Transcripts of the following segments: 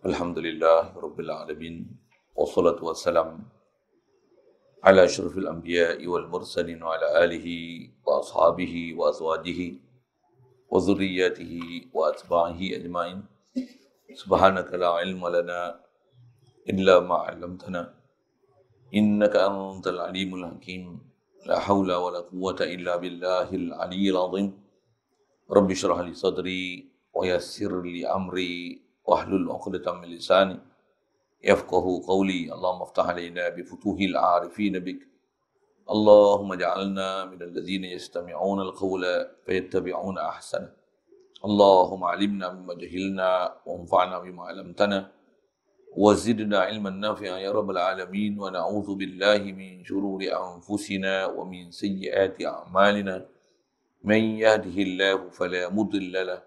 Alhamdulillah Rabbil Alamin. Wassalatu wassalam ala asyrafil anbiya'i wal mursalin wa ala alihi wa ashabihi wa azwajihi wa zurriyatihi wa atba'ihi ajma'in. Subhanaka la ilma lana illa ma 'allamtana innaka antal alimul hakim. La hawla wa la quwwata illa billahil aliyyil azim. Rabbi shrah li sadri wa yassir li amri wahlul 'uqdatam min lisani yafqahu qawli. Allahumma iftah alaina bi futuhil 'arifin bik. Allahumma ja'alna minal ladzina yastami'una al-qawla fayattabi'una ahsana. Allahumma 'allimna mimma jahilna wanfa'na bima 'allamtana wa zidna 'ilman nafi'a ya rabbal alamin. Wa na'udzu billahi min shururi anfusina wa min sayyiati a'malina. Man yahdihillahu fala mudilla lahu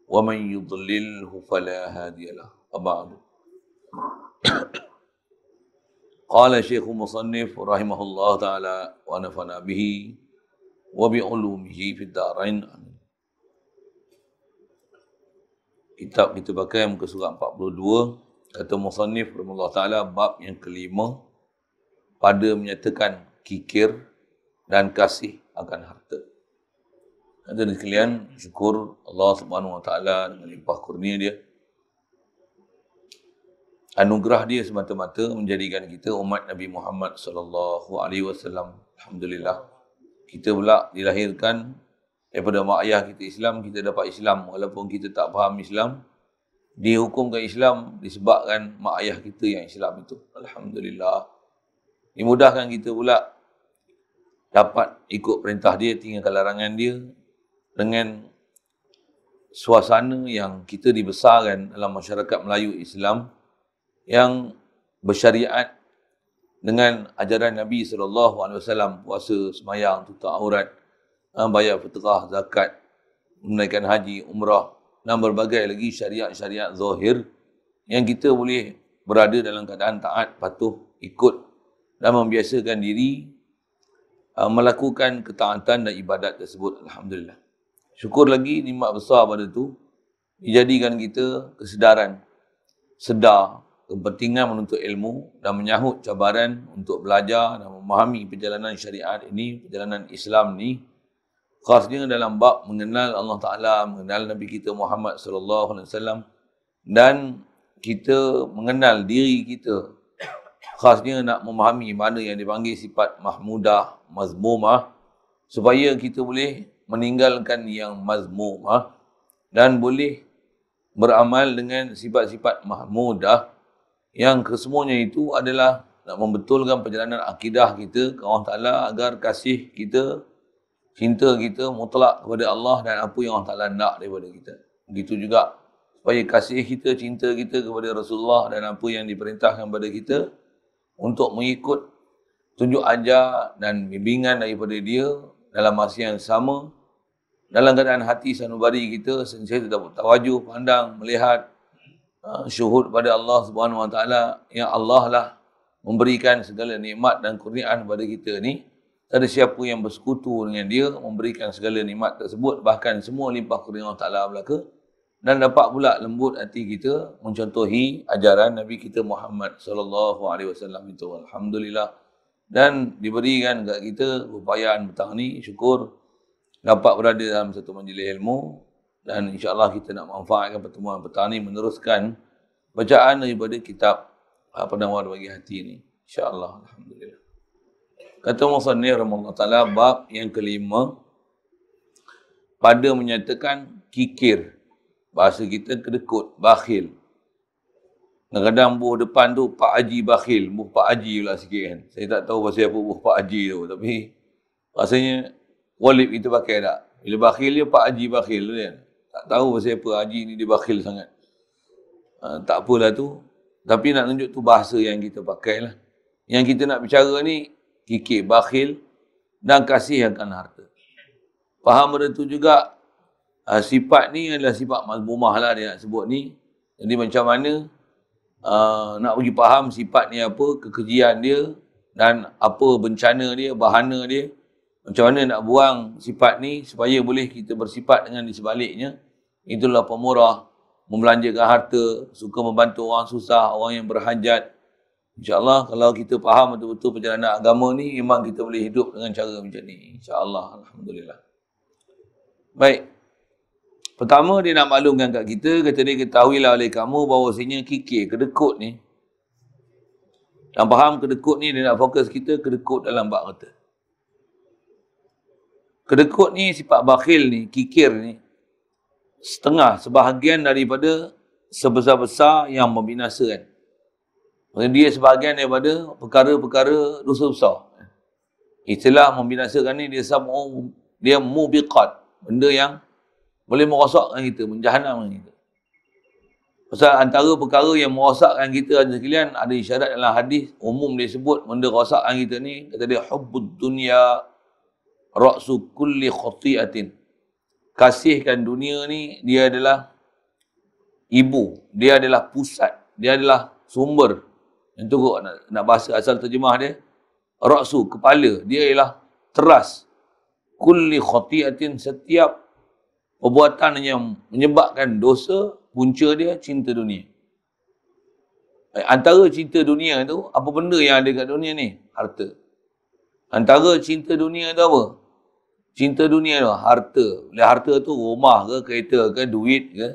wa man yudlilhu fala hadiya lahu. Ba'du. Qala Syekh Musannif rahimahullah taala wa nafa'na bihi wa bi ulumihi fid dharain. Kitab kita pakai muka surat 42, kata Musannif rahimahullah taala, bab yang kelima pada menyatakan kikir dan kasih akan harta. Hadirin sekalian, syukur Allah Subhanahu wa taala dengan limpah kurnia dia, anugerah dia semata-mata menjadikan kita umat Nabi Muhammad sallallahu alaihi wasallam. Alhamdulillah. Kita pula dilahirkan daripada mak ayah kita Islam, kita dapat Islam walaupun kita tak faham Islam. Dihukumkan Islam disebabkan mak ayah kita yang Islam itu. Alhamdulillah. Dimudahkan kita pula dapat ikut perintah dia, tinggalkan larangan dia dengan suasana yang kita dibesarkan dalam masyarakat Melayu Islam yang bersyariat dengan ajaran Nabi SAW, puasa, semayang, tutup aurat, bayar fitrah, zakat, menunaikan haji, umrah dan berbagai lagi syariat-syariat zahir yang kita boleh berada dalam keadaan taat, patuh, ikut dan membiasakan diri melakukan ketaatan dan ibadat tersebut. Alhamdulillah. Syukur lagi nikmat besar pada tu dijadikan kita kesedaran, sedar kepentingan menuntut ilmu dan menyahut cabaran untuk belajar dan memahami perjalanan syariat ini, perjalanan Islam ni, khasnya dalam bab mengenal Allah Ta'ala, mengenal Nabi kita Muhammad SAW dan kita mengenal diri kita, khasnya nak memahami mana yang dipanggil sifat mahmudah, mazmumah, supaya kita boleh meninggalkan yang mazmumah dan boleh beramal dengan sifat-sifat mahmudah yang kesemuanya itu adalah nak membetulkan perjalanan akidah kita ke Allah Ta'ala agar kasih kita, cinta kita mutlak kepada Allah dan apa yang Allah Ta'ala nak daripada kita. Begitu juga supaya kasih kita, cinta kita kepada Rasulullah dan apa yang diperintahkan kepada kita untuk mengikut tunjuk ajar dan bimbingan daripada dia dalam masa yang sama, dalam keadaan hati sanubari kita sentiasa tawajuh, pandang, melihat, syuhud pada Allah Subhanahu wa taala yang Allah lah memberikan segala nikmat dan kurniaan kepada kita ni. Tak ada siapa yang bersekutu dengan dia memberikan segala nikmat tersebut, bahkan semua limpah kurnia Allah Taala belaka, dan dapat pula lembut hati kita mencontohi ajaran Nabi kita Muhammad sallallahu alaihi wasallam itu. Alhamdulillah. Dan diberikan kepada kita upayaan petang ni, syukur dapat berada dalam satu majlis ilmu dan insya-Allah kita nak manfaatkan pertemuan petang ni meneruskan bacaan daripada kitab Penawar Bagi Hati ni. Insya-Allah. Alhamdulillah. Kata Musannif rahimahullah taala, bab yang kelima pada menyatakan kikir. Bahasa kita kedekut, bakhil. Kadang-kadang buh depan tu Pak Haji bakhil, buh Pak Haji pula sikit kan. Saya tak tahu pasal apa buh Pak Haji tu, tapi rasanya walid kita pakai tak. Bila bakhil dia Pak Haji bakhil tu kan. Tak tahu pasal apa Haji ni dia bakhil sangat. Tak apalah tu. Tapi nak tunjuk tu bahasa yang kita pakai lah. Yang kita nak bicara ni kikir, bakhil dan kasih akan harta. Faham benda tu juga. Sifat ni adalah sifat mazmumah lah dia nak sebut ni. Jadi macam mana nak bagi faham sifat ni apa, kekejian dia dan apa bencana dia, bahana dia. Macam mana nak buang sifat ni supaya boleh kita bersifat dengan di sebaliknya. Itulah pemurah, membelanjakan harta, suka membantu orang susah, orang yang berhajat. InsyaAllah kalau kita faham betul-betul perjalanan agama ni, memang kita boleh hidup dengan cara macam ni. InsyaAllah, Alhamdulillah. Baik. Pertama dia nak maklumkan kat kita, kata dia, ketahuilah oleh kamu bahawasanya kikir, kedekut ni. Dan faham kedekut ni, dia nak fokus kita kedekut dalam bab kata. Kedekut ni, sifat bakhil ni, kikir ni, setengah, sebahagian daripada sebesar-besar yang membinasakan. Dia sebahagian daripada perkara-perkara dosa besar. Istilah membinasakan ni dia mubiqat, benda yang boleh merosakkan kita, menjahanamkan kita. Pasal antara perkara yang merosakkan kita sekalian, ada isyarat dalam hadis umum dia sebut benda rosakkan kita ni, kata dia hubbud dunya ra'su kulli khati'atin. Kasihkan dunia ni, dia adalah ibu, dia adalah pusat, dia adalah sumber. Yang tu nak bahasa asal terjemah dia, ra'su, kepala, dia ialah teras. Kulli khati'atin, setiap perbuatan yang menyebabkan dosa, punca dia cinta dunia. Antara cinta dunia tu, apa benda yang ada kat dunia ni? Harta. Antara cinta dunia tu apa? Cinta dunia tu, harta. Harta tu rumah ke, kereta ke, duit ke,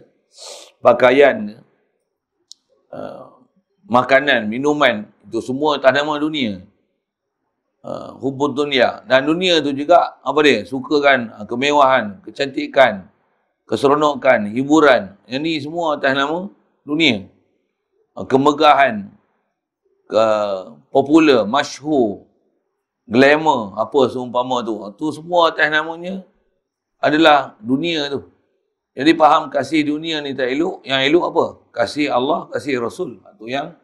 pakaian ke, makanan, minuman, itu semua atas nama dunia. Hubbud dunia. Dan dunia tu juga, apa dia? Sukakan kemewahan, kecantikan, keseronokan, hiburan. Yang ni semua atas nama dunia. Kemegahan, popular, masyhur, glamour, apa seumpama tu. Tu semua atas namanya adalah dunia tu. Jadi faham kasih dunia ni tak elok. Yang elok apa? Kasih Allah, kasih Rasul. Itu yang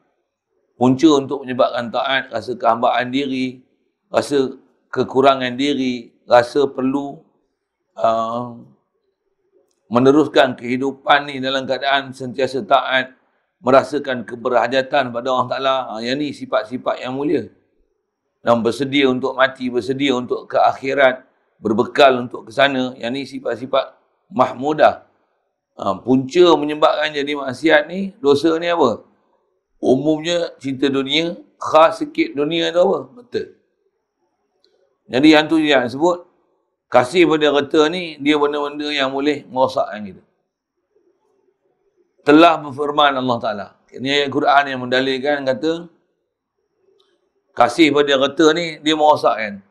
punca untuk menyebabkan taat, rasa kehambaan diri, rasa kekurangan diri, rasa perlu meneruskan kehidupan ni dalam keadaan sentiasa taat, merasakan keberhajatan pada Allah Ta'ala. Yang ni sifat-sifat yang mulia. Dan bersedia untuk mati, bersedia untuk ke akhirat, berbekal untuk ke sana. Yang ni sifat-sifat mahmudah. Punca menyebabkan jadi maksiat ni, dosa ni apa? Umumnya cinta dunia, khas sikit dunia tu apa? Betul. Jadi yang tu yang sebut, kasih pada harta ni, dia benda-benda yang boleh merosakkan kita. Telah berfirman Allah Ta'ala. Ini ayat Quran yang mendalilkan kata, kasih pada harta ni, dia merosakkan.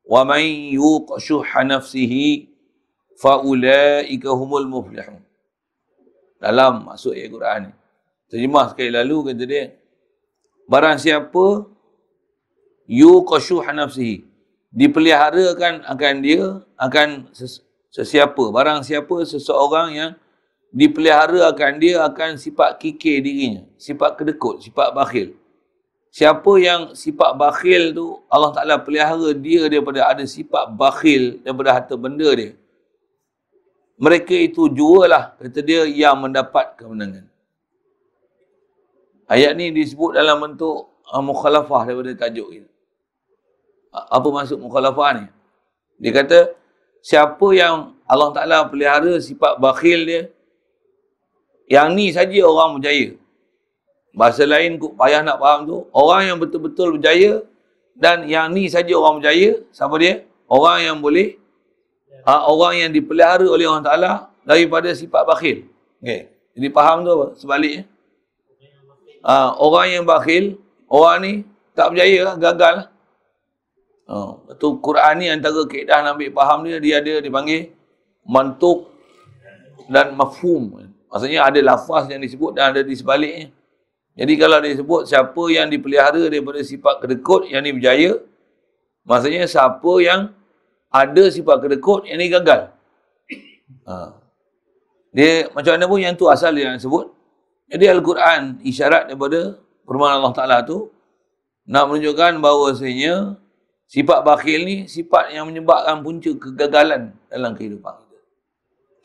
Wa man yuqa syuhha nafsihi fa ulaika humul muflihun. Dalam masuk ayat Quran ni. Terjemah sekali lalu kata dia, barang siapa yuqa syuhha nafsihi, dipeliharakan akan dia, akan sesiapa, barang siapa seseorang yang dipelihara akan dia akan sifat kikir dirinya, sifat kedekut, sifat bakhil. Siapa yang sifat bakhil tu, Allah Ta'ala pelihara dia daripada ada sifat bakhil daripada harta benda dia. Mereka itu jualah, kata dia, yang mendapat kemenangan. Ayat ni disebut dalam bentuk mukhalafah daripada tajuk kita. Apa maksud mukhalafah ni? Dia kata, siapa yang Allah Ta'ala pelihara sifat bakhil dia, yang ni saja orang berjaya. Bahasa lain payah nak faham tu, orang yang betul-betul berjaya dan yang ni saja orang berjaya, siapa dia? Orang yang boleh, orang yang dipelihara oleh Allah Ta'ala daripada sifat bakhil. Okay. Jadi faham tu apa? Sebaliknya. Orang yang bakhil, orang ni tak berjaya, gagal lah. Itu Quran ni antara kaedah nak ambil faham dia ada dipanggil mantuk dan mafhum. Maksudnya ada lafaz yang disebut dan ada di sebaliknya. Jadi kalau dia sebut siapa yang dipelihara daripada sifat kedekut, yang ni berjaya, maksudnya siapa yang ada sifat kedekut, yang ni gagal. Dia macam mana pun yang tu asal dia yang sebut. Jadi Al-Quran isyarat daripada firman Allah Ta'ala tu nak menunjukkan bahawasanya sifat bakhil ni sifat yang menyebabkan punca kegagalan dalam kehidupan kita.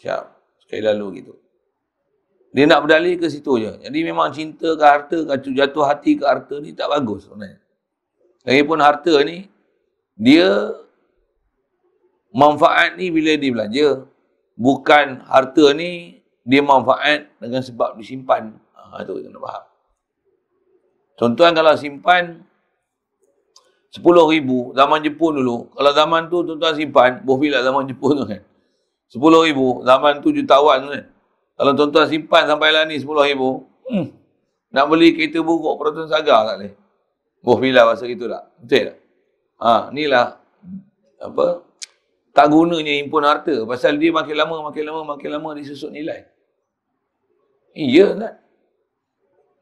Siap. Sekali lalu gitu. Dia nak berdalih ke situ je. Jadi memang cinta ke harta, jatuh hati ke harta ni tak bagus sebenarnya. Lagipun harta ni, dia manfaat ni bila dia belanja. Bukan harta ni dia manfaat dengan sebab disimpan. Itu kita nak faham. Contohnya kalau simpan 10,000 zaman Jepun dulu. Kalau zaman tu tuan-tuan simpan, bohbilah zaman Jepun tu kan. 10,000 zaman tu jutawan tu kan. Kalau tuan-tuan simpan sampai lah ni 10,000, nak beli kereta buruk Proton Saga tak boleh. Bohbilah bahasa gitu tak? Betul tak? Inilah apa? Tak gunanya himpun harta. Pasal dia makin lama disusut nilai. Iya kan?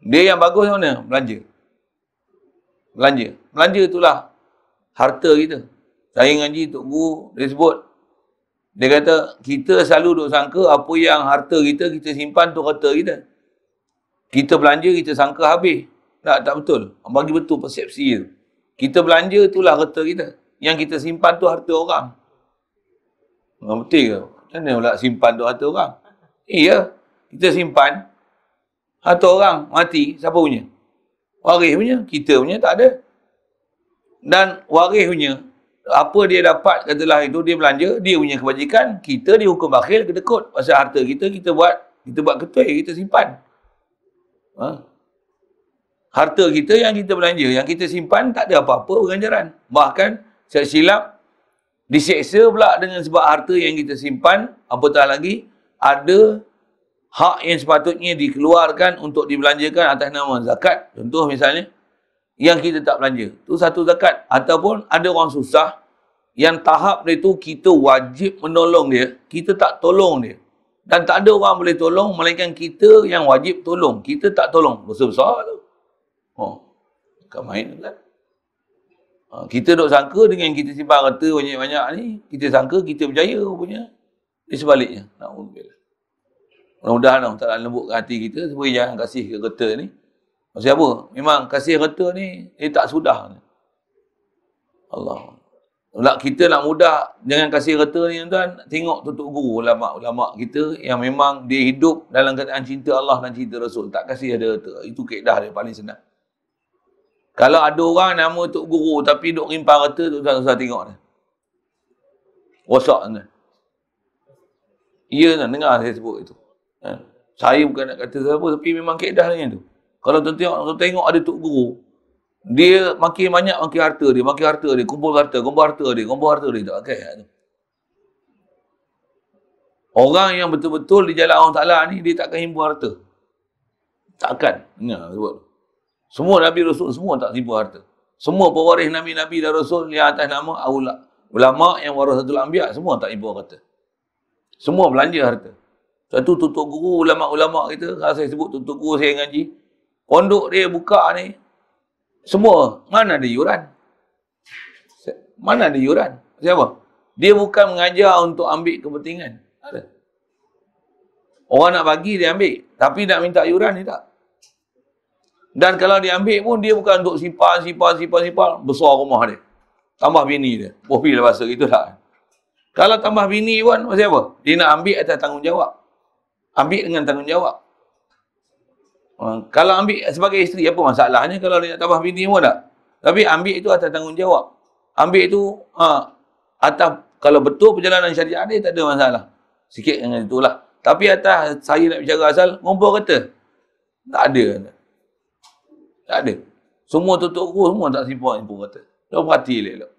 Dia yang bagus mana? Belanja. Belanja itulah harta kita. Saya ngaji Tok Guru, dia sebut. Dia kata, kita selalu duk sangka apa yang harta kita simpan tu harta kita. Kita belanja, kita sangka habis. Tak betul. Bagi betul persepsi tu. Kita belanja itulah harta kita. Yang kita simpan tu harta orang. Betul ke? Macam mana pula simpan tu harta orang? Iya. Kita simpan. Harta orang mati, siapa punya? Waris punya. Kita punya tak ada. Dan waris punya, apa dia dapat, katalah itu, dia belanja, dia punya kebajikan, kita dihukum bakhil, kedekut. Pasal harta kita buat ketui, kita simpan. Harta kita yang kita belanja, yang kita simpan, tak ada apa-apa ganjaran. Bahkan, silap diseksa pula dengan sebab harta yang kita simpan, apatah lagi, ada hak yang sepatutnya dikeluarkan untuk dibelanjakan atas nama zakat. Contoh misalnya, yang kita tak belanja. Itu satu zakat. Ataupun ada orang susah, yang tahap dia tu kita wajib menolong dia, kita tak tolong dia. Dan tak ada orang boleh tolong, melainkan kita yang wajib tolong. Kita tak tolong. Besar-besar tu. Bukan main kan? Kita duk sangka dengan kita simpan harta banyak-banyak ni, kita sangka kita berjaya punya. Dia sebaliknya. Mudah-mudahan Allah Ta'ala lembutkan hati kita supaya jangan kasih ke harta ni. Maksud apa? Memang kasih harta ni, dia tak sudah. Allah. Kita nak mudah, jangan kasih harta ni tuan, tengok tutup guru ulama' kita yang memang dia hidup dalam keadaan cinta Allah dan cinta Rasul. Tak kasih ada harta. Itu kaedah dia paling senang. Kalau ada orang nama Tok Guru tapi duk rimpan harta, tuan susah tengok dia. Rosak tuan. Ya tuan, dengar saya sebut itu. Saya bukan nak kata siapa, tapi memang kaedah dia tu. Kalau tuan tengok ada Tok Guru, dia makin banyak makin harta dia, kumpul harta dia, tak pakai. Orang yang betul-betul di jalan Allah Ta'ala ni, dia takkan himpun harta. Takkan. Sebut. Semua Nabi Rasul, semua tak himpun harta. Semua pewaris Nabi-Nabi dan Rasul yang atas nama ulama yang warasatul anbiya, semua tak himpun harta. Semua belanja harta. Satu tutup guru ulama-ulama kita, kalau saya sebut tutup guru saya ngaji, pondok dia buka ni, semua, mana ada yuran? Mana ada yuran? Siapa? Dia bukan mengajar untuk ambil kepentingan. Ada. Orang nak bagi, dia ambil. Tapi nak minta yuran, dia tak. Dan kalau dia ambil pun, dia bukan untuk simpan, besar rumah dia. Tambah bini dia. Bohbil bahasa gitu tak. Kalau tambah bini pun, pasal apa? Dia nak ambil atas tanggungjawab. Ambil dengan tanggungjawab. Kalau ambil sebagai isteri, apa masalahnya kalau dia nak tambah bini pun tak? Tapi ambil itu atas tanggungjawab. Ambil itu, atas, kalau betul perjalanan syariah dia, tak ada masalah. Sikit dengan itulah. Tapi atas saya nak bicara asal, ngumpul kata? Tak ada. Tak ada. Semua tutup guru, semua tak simpan kata. Dia perhati elok.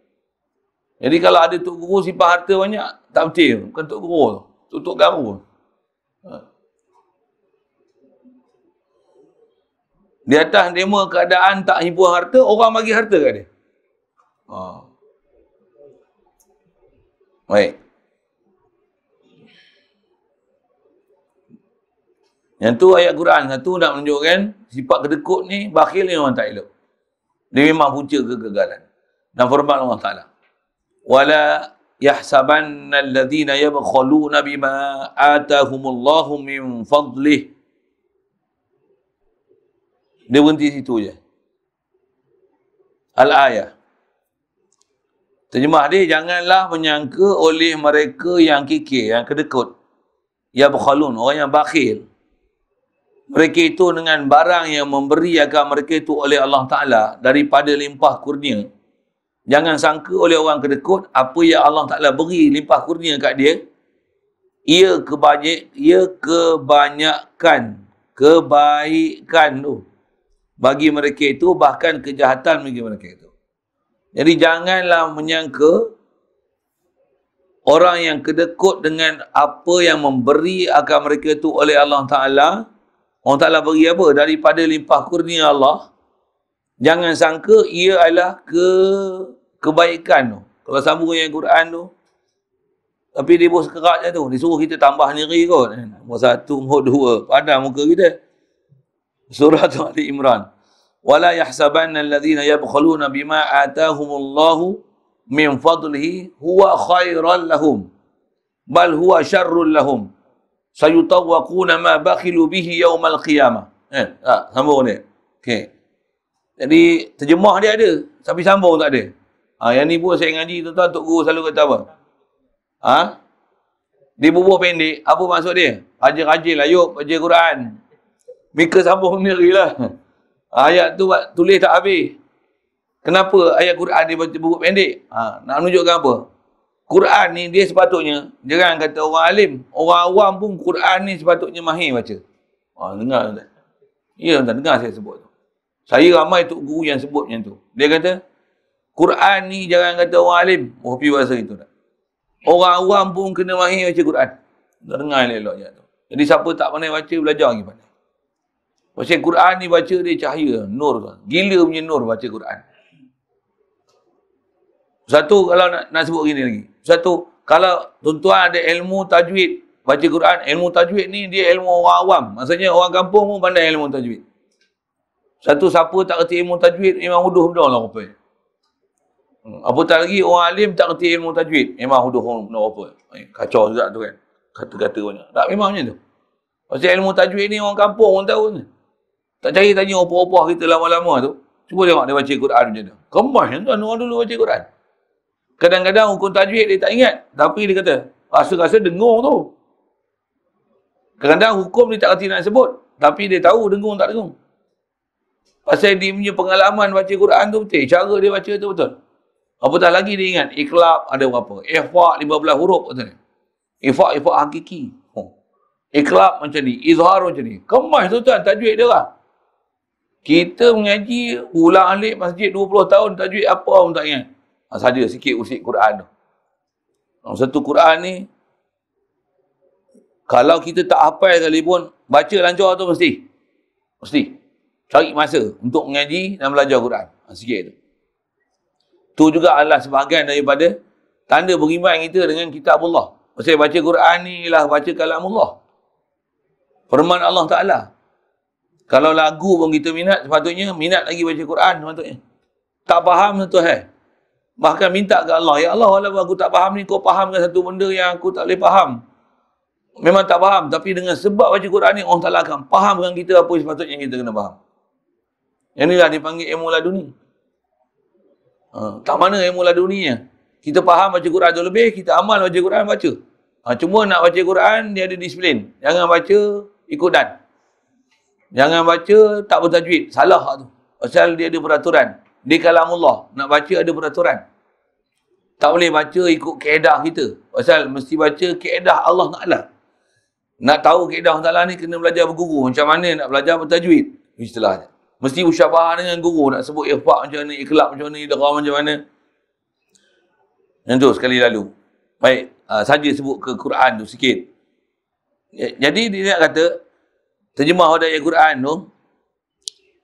Jadi kalau ada tok guru simpan harta banyak, tak betul. Bukan tok guru tu. Tutup garu. Di atas demo keadaan tak himpun harta, orang bagi harta kat dia. Baik. Yang tu ayat Quran satu nak menunjukkan sifat kedekut ni, bakhil ni orang tak elok. Dia memang punca kegagalan. Dan firman Allah Ta'ala. Wala yahsabanna alladhina yabkhaluna bima atahumullahu min fadlih. Dia berhenti situ je. Al-ayah. Terjemah dia, janganlah menyangka oleh mereka yang kikir, yang kedekut. Yabkhalun, orang yang bakhil. Mereka itu dengan barang yang memberi akan mereka itu oleh Allah Ta'ala daripada limpah kurnia. Jangan sangka oleh orang kedekut, apa yang Allah Ta'ala beri limpah kurnia kat dia, ia kebanyakan kebaikan tu bagi mereka itu, bahkan kejahatan bagi mereka itu. Jadi janganlah menyangka orang yang kedekut dengan apa yang memberi akan mereka itu oleh Allah Ta'ala. Allah Ta'ala beri apa? Daripada limpah kurnia Allah. Jangan sangka ia adalah kebaikan tu. Kalau sambung dengan Quran tu, tapi dia bos kerak je tu. Dia suruh kita tambah niri kot. Nombor 1, nombor 2. Padam muka kita. Surah Ali Imran. وَلَا يَحْسَبَنَّ الَّذِينَ يَبْخَلُونَ بِمَا آتَاهُمُ اللَّهُ مِنْ فَضْلِهِ هُوَ خَيْرًا لَهُمْ بَلْ هُوَ شَرٌّ لَهُمْ سَيُطَوَّقُونَ مَا بَخِلُوا بِهِ يَوْمَ الْقِيَامَةِ. Sambung ni. Okay. Jadi terjemah dia ada, tapi sambung tak ada. Yang ni pun saya ngaji tuan-tuan, Tok Guru selalu kata apa? Dia bubuh pendek, apa maksud dia? Rajin-rajin lah, yuk baca Quran. Mereka sambung sendiri lah. Ayat tu tulis tak habis. Kenapa ayat Quran dia baca buku pendek? Nak menunjukkan apa? Quran ni dia sepatutnya, jangan kata orang alim, orang awam pun Quran ni sepatutnya mahir baca. Dengar tak? Ya, tak dengar saya sebut tu. Saya ramai Tok Guru yang sebut macam tu. Dia kata, Quran ni jangan kata orang alim, pergi bahasa itu tak. Orang awam pun kena mahir baca Quran. Tak dengar elok je tu. Jadi siapa tak pandai baca, belajar lagi pandai. Pasal Quran ni baca dia cahaya, nur tu. Gila punya nur baca Quran. Satu kalau nak sebut gini lagi. Satu, kalau tuan-tuan ada ilmu tajwid, baca Quran, ilmu tajwid ni dia ilmu orang awam. Maksudnya orang kampung pun pandai ilmu tajwid. Satu, siapa tak kerti ilmu tajwid, memang huduh benar lah rupa. Apatah lagi orang alim tak kerti ilmu tajwid, memang huduh benar rupa. Kacau juga tu kan. Kata-kata banyak. Tak, memang macam tu. Pasal ilmu tajwid ni orang kampung pun tahu ni. Tak cari tanya opah-opah kita lama-lama tu. Cuba tengok dia baca Quran macam tu. Kemas tuan orang dulu baca Quran. Kadang-kadang hukum tajwid dia tak ingat. Tapi dia kata, rasa-rasa dengung tu. Kadang-kadang hukum dia tak kerti nak sebut. Tapi dia tahu dengung tak dengung. Pasal dia punya pengalaman baca Quran tu betul. Cara dia baca tu betul. Apatah lagi dia ingat, iqlab ada berapa? Ikhfa' 15 huruf betul. Ikhfa' hakiki. Iqlab macam ni, izhar macam ni. Kemas tu tuan, tajwid dia lah. Kita mengaji, ulang alik masjid 20 tahun, tajwid apa pun tak ingat. Saja sikit usik Quran tu. Satu Quran ni, kalau kita tak hafal sekalipun, baca lancar tu mesti. Mesti. Cari masa untuk mengaji dan belajar Quran. Sikit tu. Tu juga adalah sebahagian daripada tanda beriman kita dengan kitab Allah. Pasal baca Quran ni ialah baca kalam Allah. Firman Allah Ta'ala. Kalau lagu pun kita minat, sepatutnya minat lagi baca Quran sepatutnya. Tak faham satu hal. Bahkan minta ke Allah, ya Allah, walaupun aku tak faham ni, kau fahamkan satu benda yang aku tak boleh faham. Memang tak faham, tapi dengan sebab baca Quran ni, Allah Ta'ala akan fahamkan kita apa sepatutnya kita kena faham. Yang inilah dipanggil ilmu laduni. Tak mana ilmu laduninya. Kita faham baca Quran tu lebih, kita amal baca Quran, baca. Cuma nak baca Quran, dia ada disiplin. Jangan baca ikut dan. Jangan baca tak bertajwid. Salah tu. Pasal dia ada peraturan. Di kalamullah. Nak baca ada peraturan. Tak boleh baca ikut kaedah kita. Pasal mesti baca kaedah Allah Ta'ala. Nak tahu kaedah Allah Ta'ala ni kena belajar berguru. Macam mana nak belajar bertajwid. Istilahnya. Mesti musyafahah dengan guru. Nak sebut ikhfa' macam mana, ikhlab macam mana, idgham macam mana. Yang tu sekali lalu. Baik. Saja sebut ke Quran tu sikit. Jadi dia nak kata, terjemah pada ayat Quran tu,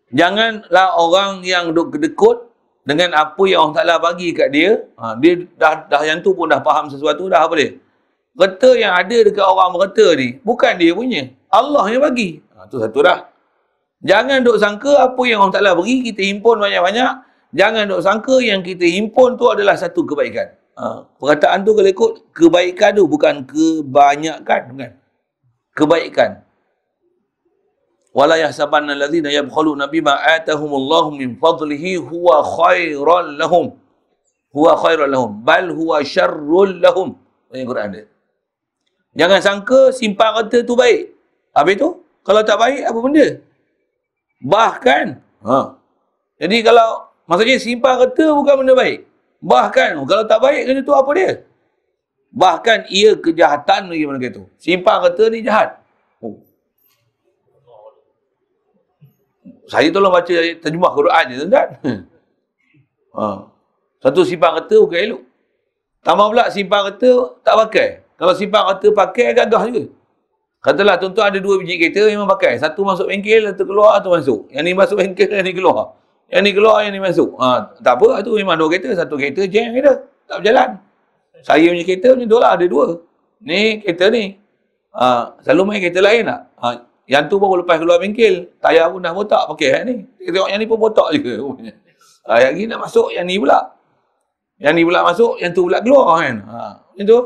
janganlah orang yang duk kedekut dengan apa yang Allah Ta'ala bagi kat dia. Dia dah yang tu pun dah faham sesuatu, dah apa dia? Reta yang ada dekat orang berkata ni, bukan dia punya. Allah yang bagi. Tu satu dah. Jangan duk sangka apa yang Allah Ta'ala bagi, kita himpun banyak-banyak. Jangan duk sangka yang kita himpun tu adalah satu kebaikan. Perkataan tu kalau ikut, kebaikan tu bukan kebanyakan. Bukan. Kebaikan. Wala yahsabanna allazina yabkhaluna bima atahumullahu min fadlihi huwa khairan lahum. Huwa khairan lahum. Bal huwa syarrul lahum. Ayat Quran dia. Jangan sangka simpan harta tu baik. Habis tu, kalau tak baik, apa benda? Bahkan. Jadi kalau, maksudnya simpan harta bukan benda baik. Bahkan, kalau tak baik, kena tu apa dia? Bahkan ia kejahatan lagi mana kata. Simpan harta ni jahat. Oh. Saya tolong baca terjemah Quran je tuan-tuan. Satu simpan harta bukan elok. Tambah pula simpan harta tak pakai. Kalau simpan harta pakai gagah juga. Katalah tuan-tuan ada 2 biji kereta memang pakai. Satu masuk bengkel, satu keluar, satu masuk. Yang ni masuk bengkel, yang ni keluar. Yang ni keluar, yang ni masuk. Tak apa, tu memang 2 kereta. Satu kereta jam kereta. Tak berjalan. Saya punya kereta macam tu lah, ada 2. Ni kereta ni. Selalu main kereta lain tak? Yang tu baru lepas keluar bengkel. Tayar pun dah botak pakai ni. Tengok yang ni pun botak juga. Yang ni nak masuk, yang ni pula. Yang ni pula masuk, yang tu pula keluar kan. Macam tu.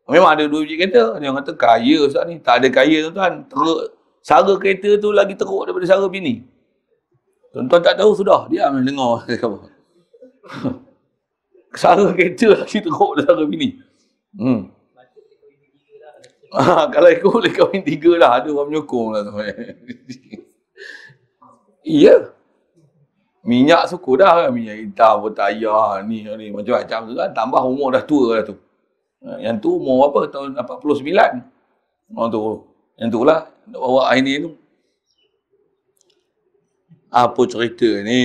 Memang ada 2 biji kereta. Dia kata kaya Ustaz ni. Tak ada kaya tuan-tuan. Sara kereta tu lagi teruk daripada sara bini. Tuan-tuan tak tahu sudah. Dia memang dengar. Sara kereta lagi teruk daripada sara bini. Kalau ikut boleh kahwin 3 lah. Ada orang menyokong lah. Iya. Minyak suku dah kan. Minyak hitam, bertayar, ni macam-macam tu kan. Tambah umur dah tua dah tu. Yang tu umur apa? Tahun 89. Orang tu. Yang tu lah. Nak bawa hari ni tu. Apa cerita ni?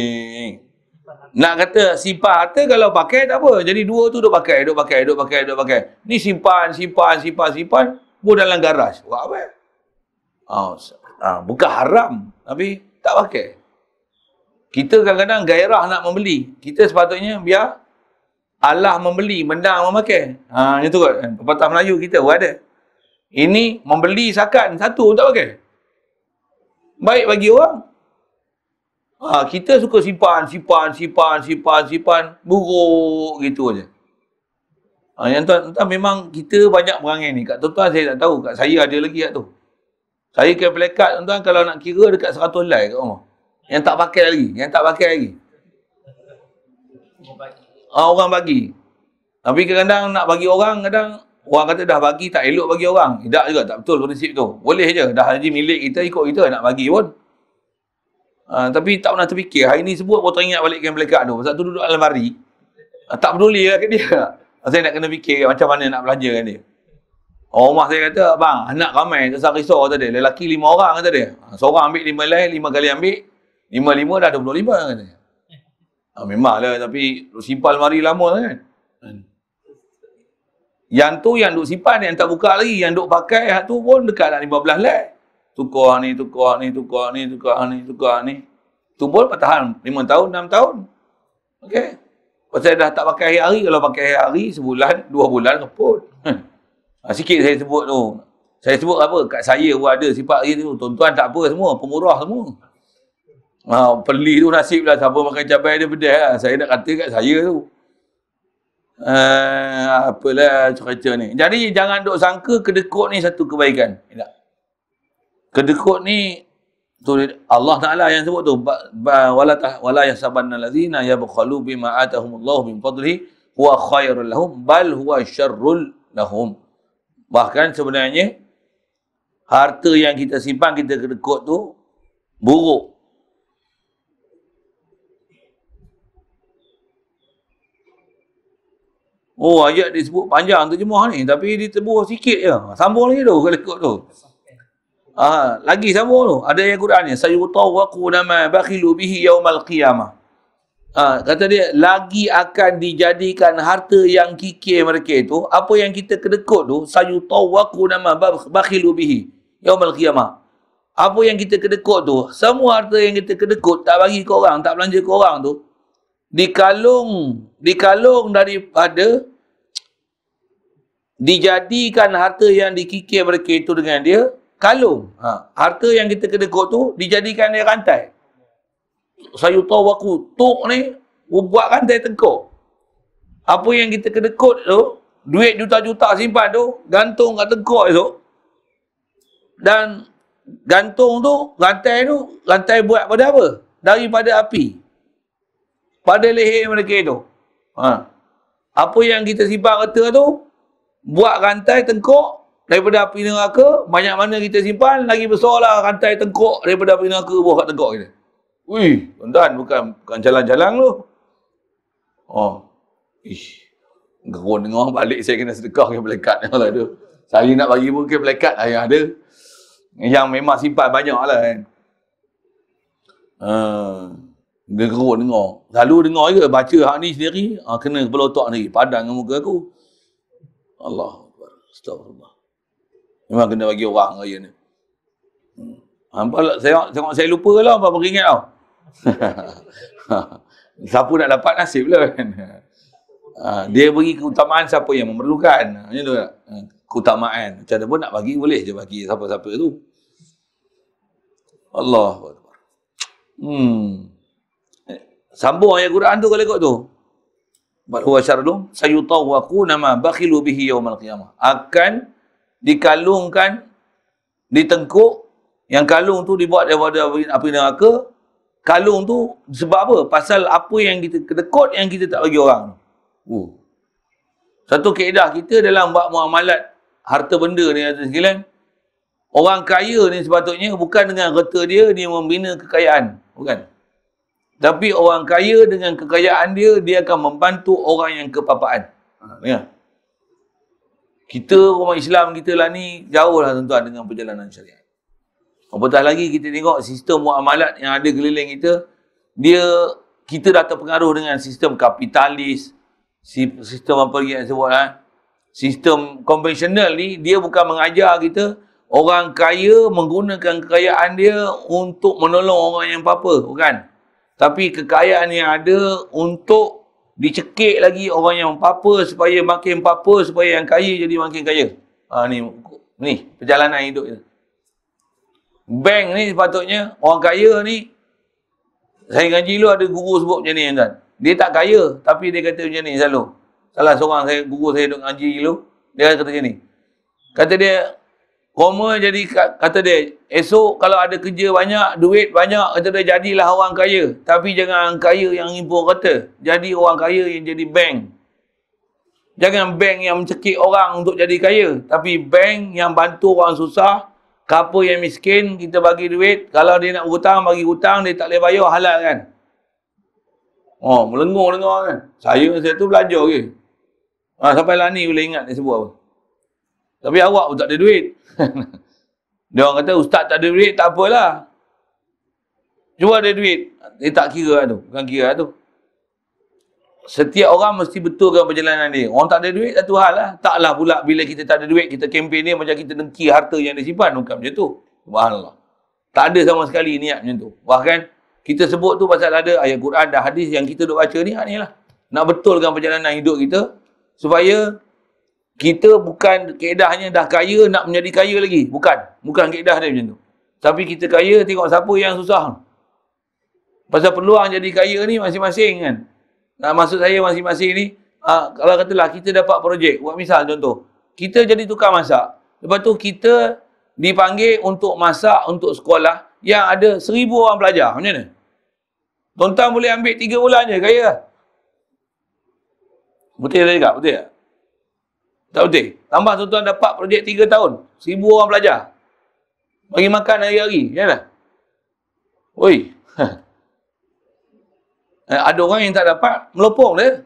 Nak kata simpan harta kalau pakai tak apa. Jadi 2 tu duk pakai. Ni simpan. Buat dalam garaj. Buat apa? Bukan haram. Tapi tak pakai. Kita kadang-kadang gairah nak membeli. Kita sepatutnya biar Allah membeli, menang memakai. Itu kan. Pepatah Melayu kita ada. Ini membeli sakan, satu tak pakai. Baik bagi orang. Kita suka simpan. Buruk gitu aja. Yang tuan-tuan memang kita banyak perangai ni. Kat tuan-tuan saya tak tahu. Kat saya ada lagi kat tu. Saya kira pelekat tuan-tuan kalau nak kira dekat 100 helai kat rumah. Yang tak pakai lagi. Orang bagi. Tapi kadang-kadang nak bagi orang, kadang orang kata dah bagi tak elok bagi orang. Tidak juga, tak betul prinsip tu. Boleh je, dah haji milik kita, ikut kita nak bagi pun. Tapi tak pernah terfikir. Hari ni sebut pun teringat balik kan melekat tu. Pasal tu duduk dalam lemari. Tak peduli lah ke dia. Saya nak kena fikir macam mana nak belanja kan dia. Orang rumah saya kata, bang, anak ramai, terasa risau kata dia. Lelaki 5 orang kata dia. Seorang ambil 5 helai, 5 kali ambil. 5 dah 25 kata dia. Memanglah, tapi simpan lemari lama kan. Yang tu yang duk simpan, yang tak buka lagi. Yang duk pakai, tu pun dekat dah 15 helai. Tukar ni. Tu pun bertahan 5 tahun, 6 tahun. Okey. Pasal dah tak pakai hari-hari. Kalau pakai hari, sebulan, 2 bulan, keput. Sikit saya sebut tu. Saya sebut apa? Kat saya pun ada sifat tu. Tuan-tuan tak apa semua. Pemurah semua. Peli tu nasib lah. Siapa makan cabai dia pedas lah. Saya nak kata kat saya tu. Apalah cerita ni. Jadi jangan duk sangka kedekut ni satu kebaikan. Tak. Kedekut ni tu Allah Taala yang sebut tu wala yasabanna allazina yabkhalu bima atahumullahu min fadlihi huwa khairul lahum bal huwa syarrul lahum. Bahkan sebenarnya harta yang kita simpan, kita kedekut tu buruk. Ayat disebut panjang terjemah ni, tapi ditebur sikit je. Sambung lagi tu kalau ikut tu. Lagi sambung tu. Ada ayat Quran ni, sayutawwaquna ma bakhilu bihi yaumal qiyamah. Kata dia, lagi akan dijadikan harta yang kikir mereka itu, apa yang kita kedekut tu, sayutawwaquna ma bakhilu bihi yaumal qiyamah. Apa yang kita kedekut tu, semua harta yang kita kedekut, tak bagi ke orang, tak belanja ke orang tu, dikalung daripada dijadikan harta yang dikikir mereka itu dengan dia kalung. Harta yang kita kedekut tu dijadikan dia rantai. Saya tahu aku tok ni buat rantai tengkuk. Apa yang kita kedekut tu, duit juta-juta simpan tu, gantung kat tengkuk esok. Dan gantung tu, rantai buat pada apa? Daripada api. Pada leher mereka itu. Apa yang kita simpan harta tu, buat rantai tengkuk daripada api neraka. Banyak mana kita simpan, lagi besarlah rantai tengkuk daripada api neraka buah kat tengkuk kita. Tuan-tuan, bukan jalan-jalan tu. Gerun dengar balik saya kena sedekah ke pelekat lah tu. Saya nak bagi pun ke pelekat lah yang ada. Yang memang simpan banyak lah kan. Dia gerun dengar. Selalu dengar je baca hak ni sendiri, kena kepala otak sendiri. Padang dengan muka aku. Allah Akbar. Astagfirullah. Memang kena bagi orang raya ni. Saya lupa lah apa beringat tau. Siapa nak dapat nasib lah kan. Dia bagi keutamaan siapa yang memerlukan. Macam tu tak? Keutamaan. Macam mana pun nak bagi, boleh je bagi siapa-siapa tu. Allah Akbar. Sambung ayat Quran tu kalau ikut tu. Bal huwa syarrun sayutawwaquna ma bakhilu bihi yaumal qiyamah. Akan dikalungkan, ditengkuk. Yang kalung tu dibuat daripada api neraka. Kalung tu sebab apa? Pasal apa yang kita kedekut yang kita tak bagi orang. Satu kaedah kita dalam bab muamalat harta benda ni sekalian. Orang kaya ni sepatutnya bukan dengan harta dia membina kekayaan. Bukan. Tapi orang kaya dengan kekayaan dia akan membantu orang yang kepapaan. Dengar. Kita orang Islam kita lah ni jauh lah tuan-tuan dengan perjalanan syariat. Apatah lagi kita tengok sistem muamalat yang ada keliling kita, kita dah terpengaruh dengan sistem kapitalis, sistem apa lagi yang sebut sistem konvensional ni, dia bukan mengajar kita orang kaya menggunakan kekayaan dia untuk menolong orang yang apa-apa, bukan. Tapi kekayaan yang ada untuk dicekik lagi orang yang apa-apa supaya makin apa-apa, supaya yang kaya jadi makin kaya. Ni perjalanan hidup kita. Bank ni sepatutnya, orang kaya ni, saya ngaji dulu ada guru sebut macam ni kan. Dia tak kaya, tapi dia kata macam ni selalu. Salah seorang guru saya duduk ngaji dulu, dia kata macam ni. Kata dia, kata dia, esok kalau ada kerja banyak, duit banyak, kata dia jadilah orang kaya. Tapi jangan kaya yang impor kata. Jadi orang kaya yang jadi bank. Jangan bank yang mencekik orang untuk jadi kaya. Tapi bank yang bantu orang susah. Siapa yang miskin, kita bagi duit. Kalau dia nak hutang, bagi hutang. Dia tak boleh bayar, halal kan? Melengur dengar kan? Saya tu belajar ke? Sampai lah ni boleh ingat dia sebut apa. Tapi awak pun tak ada duit. Dia orang kata, ustaz tak ada duit, tak apalah. Cuba ada duit. Dia tak kira tu. Bukan kira tu. Setiap orang mesti betulkan perjalanan dia. Orang tak ada duit, satu hal lah. Taklah pula bila kita tak ada duit, kita kempen dia macam kita dengki harta yang dia simpan. Bukan macam tu. Subhanallah. Tak ada sama sekali niat macam tu. Bahkan, kita sebut tu pasal ada ayat Quran dan hadis yang kita duk baca ni lah. Nak betulkan perjalanan hidup kita. Supaya kita bukan keedahnya dah kaya, nak menjadi kaya lagi. Bukan keedah dia macam tu. Tapi kita kaya, tengok siapa yang susah. Pasal peluang jadi kaya ni masing-masing kan. Maksud saya masing-masing ni, kalau katalah kita dapat projek, buat misal contoh, kita jadi tukang masak. Lepas tu kita dipanggil untuk masak untuk sekolah yang ada 1,000 orang pelajar. Macam mana? Tuan-tuan boleh ambil 3 bulan je, kaya lah. Betul tak cakap? Betul tak? Tak betul? Tambah tuan-tuan dapat projek 3 tahun, 1,000 orang pelajar. Bagi makan hari-hari, macam mana? Oi. Ada orang yang tak dapat, melopong dia.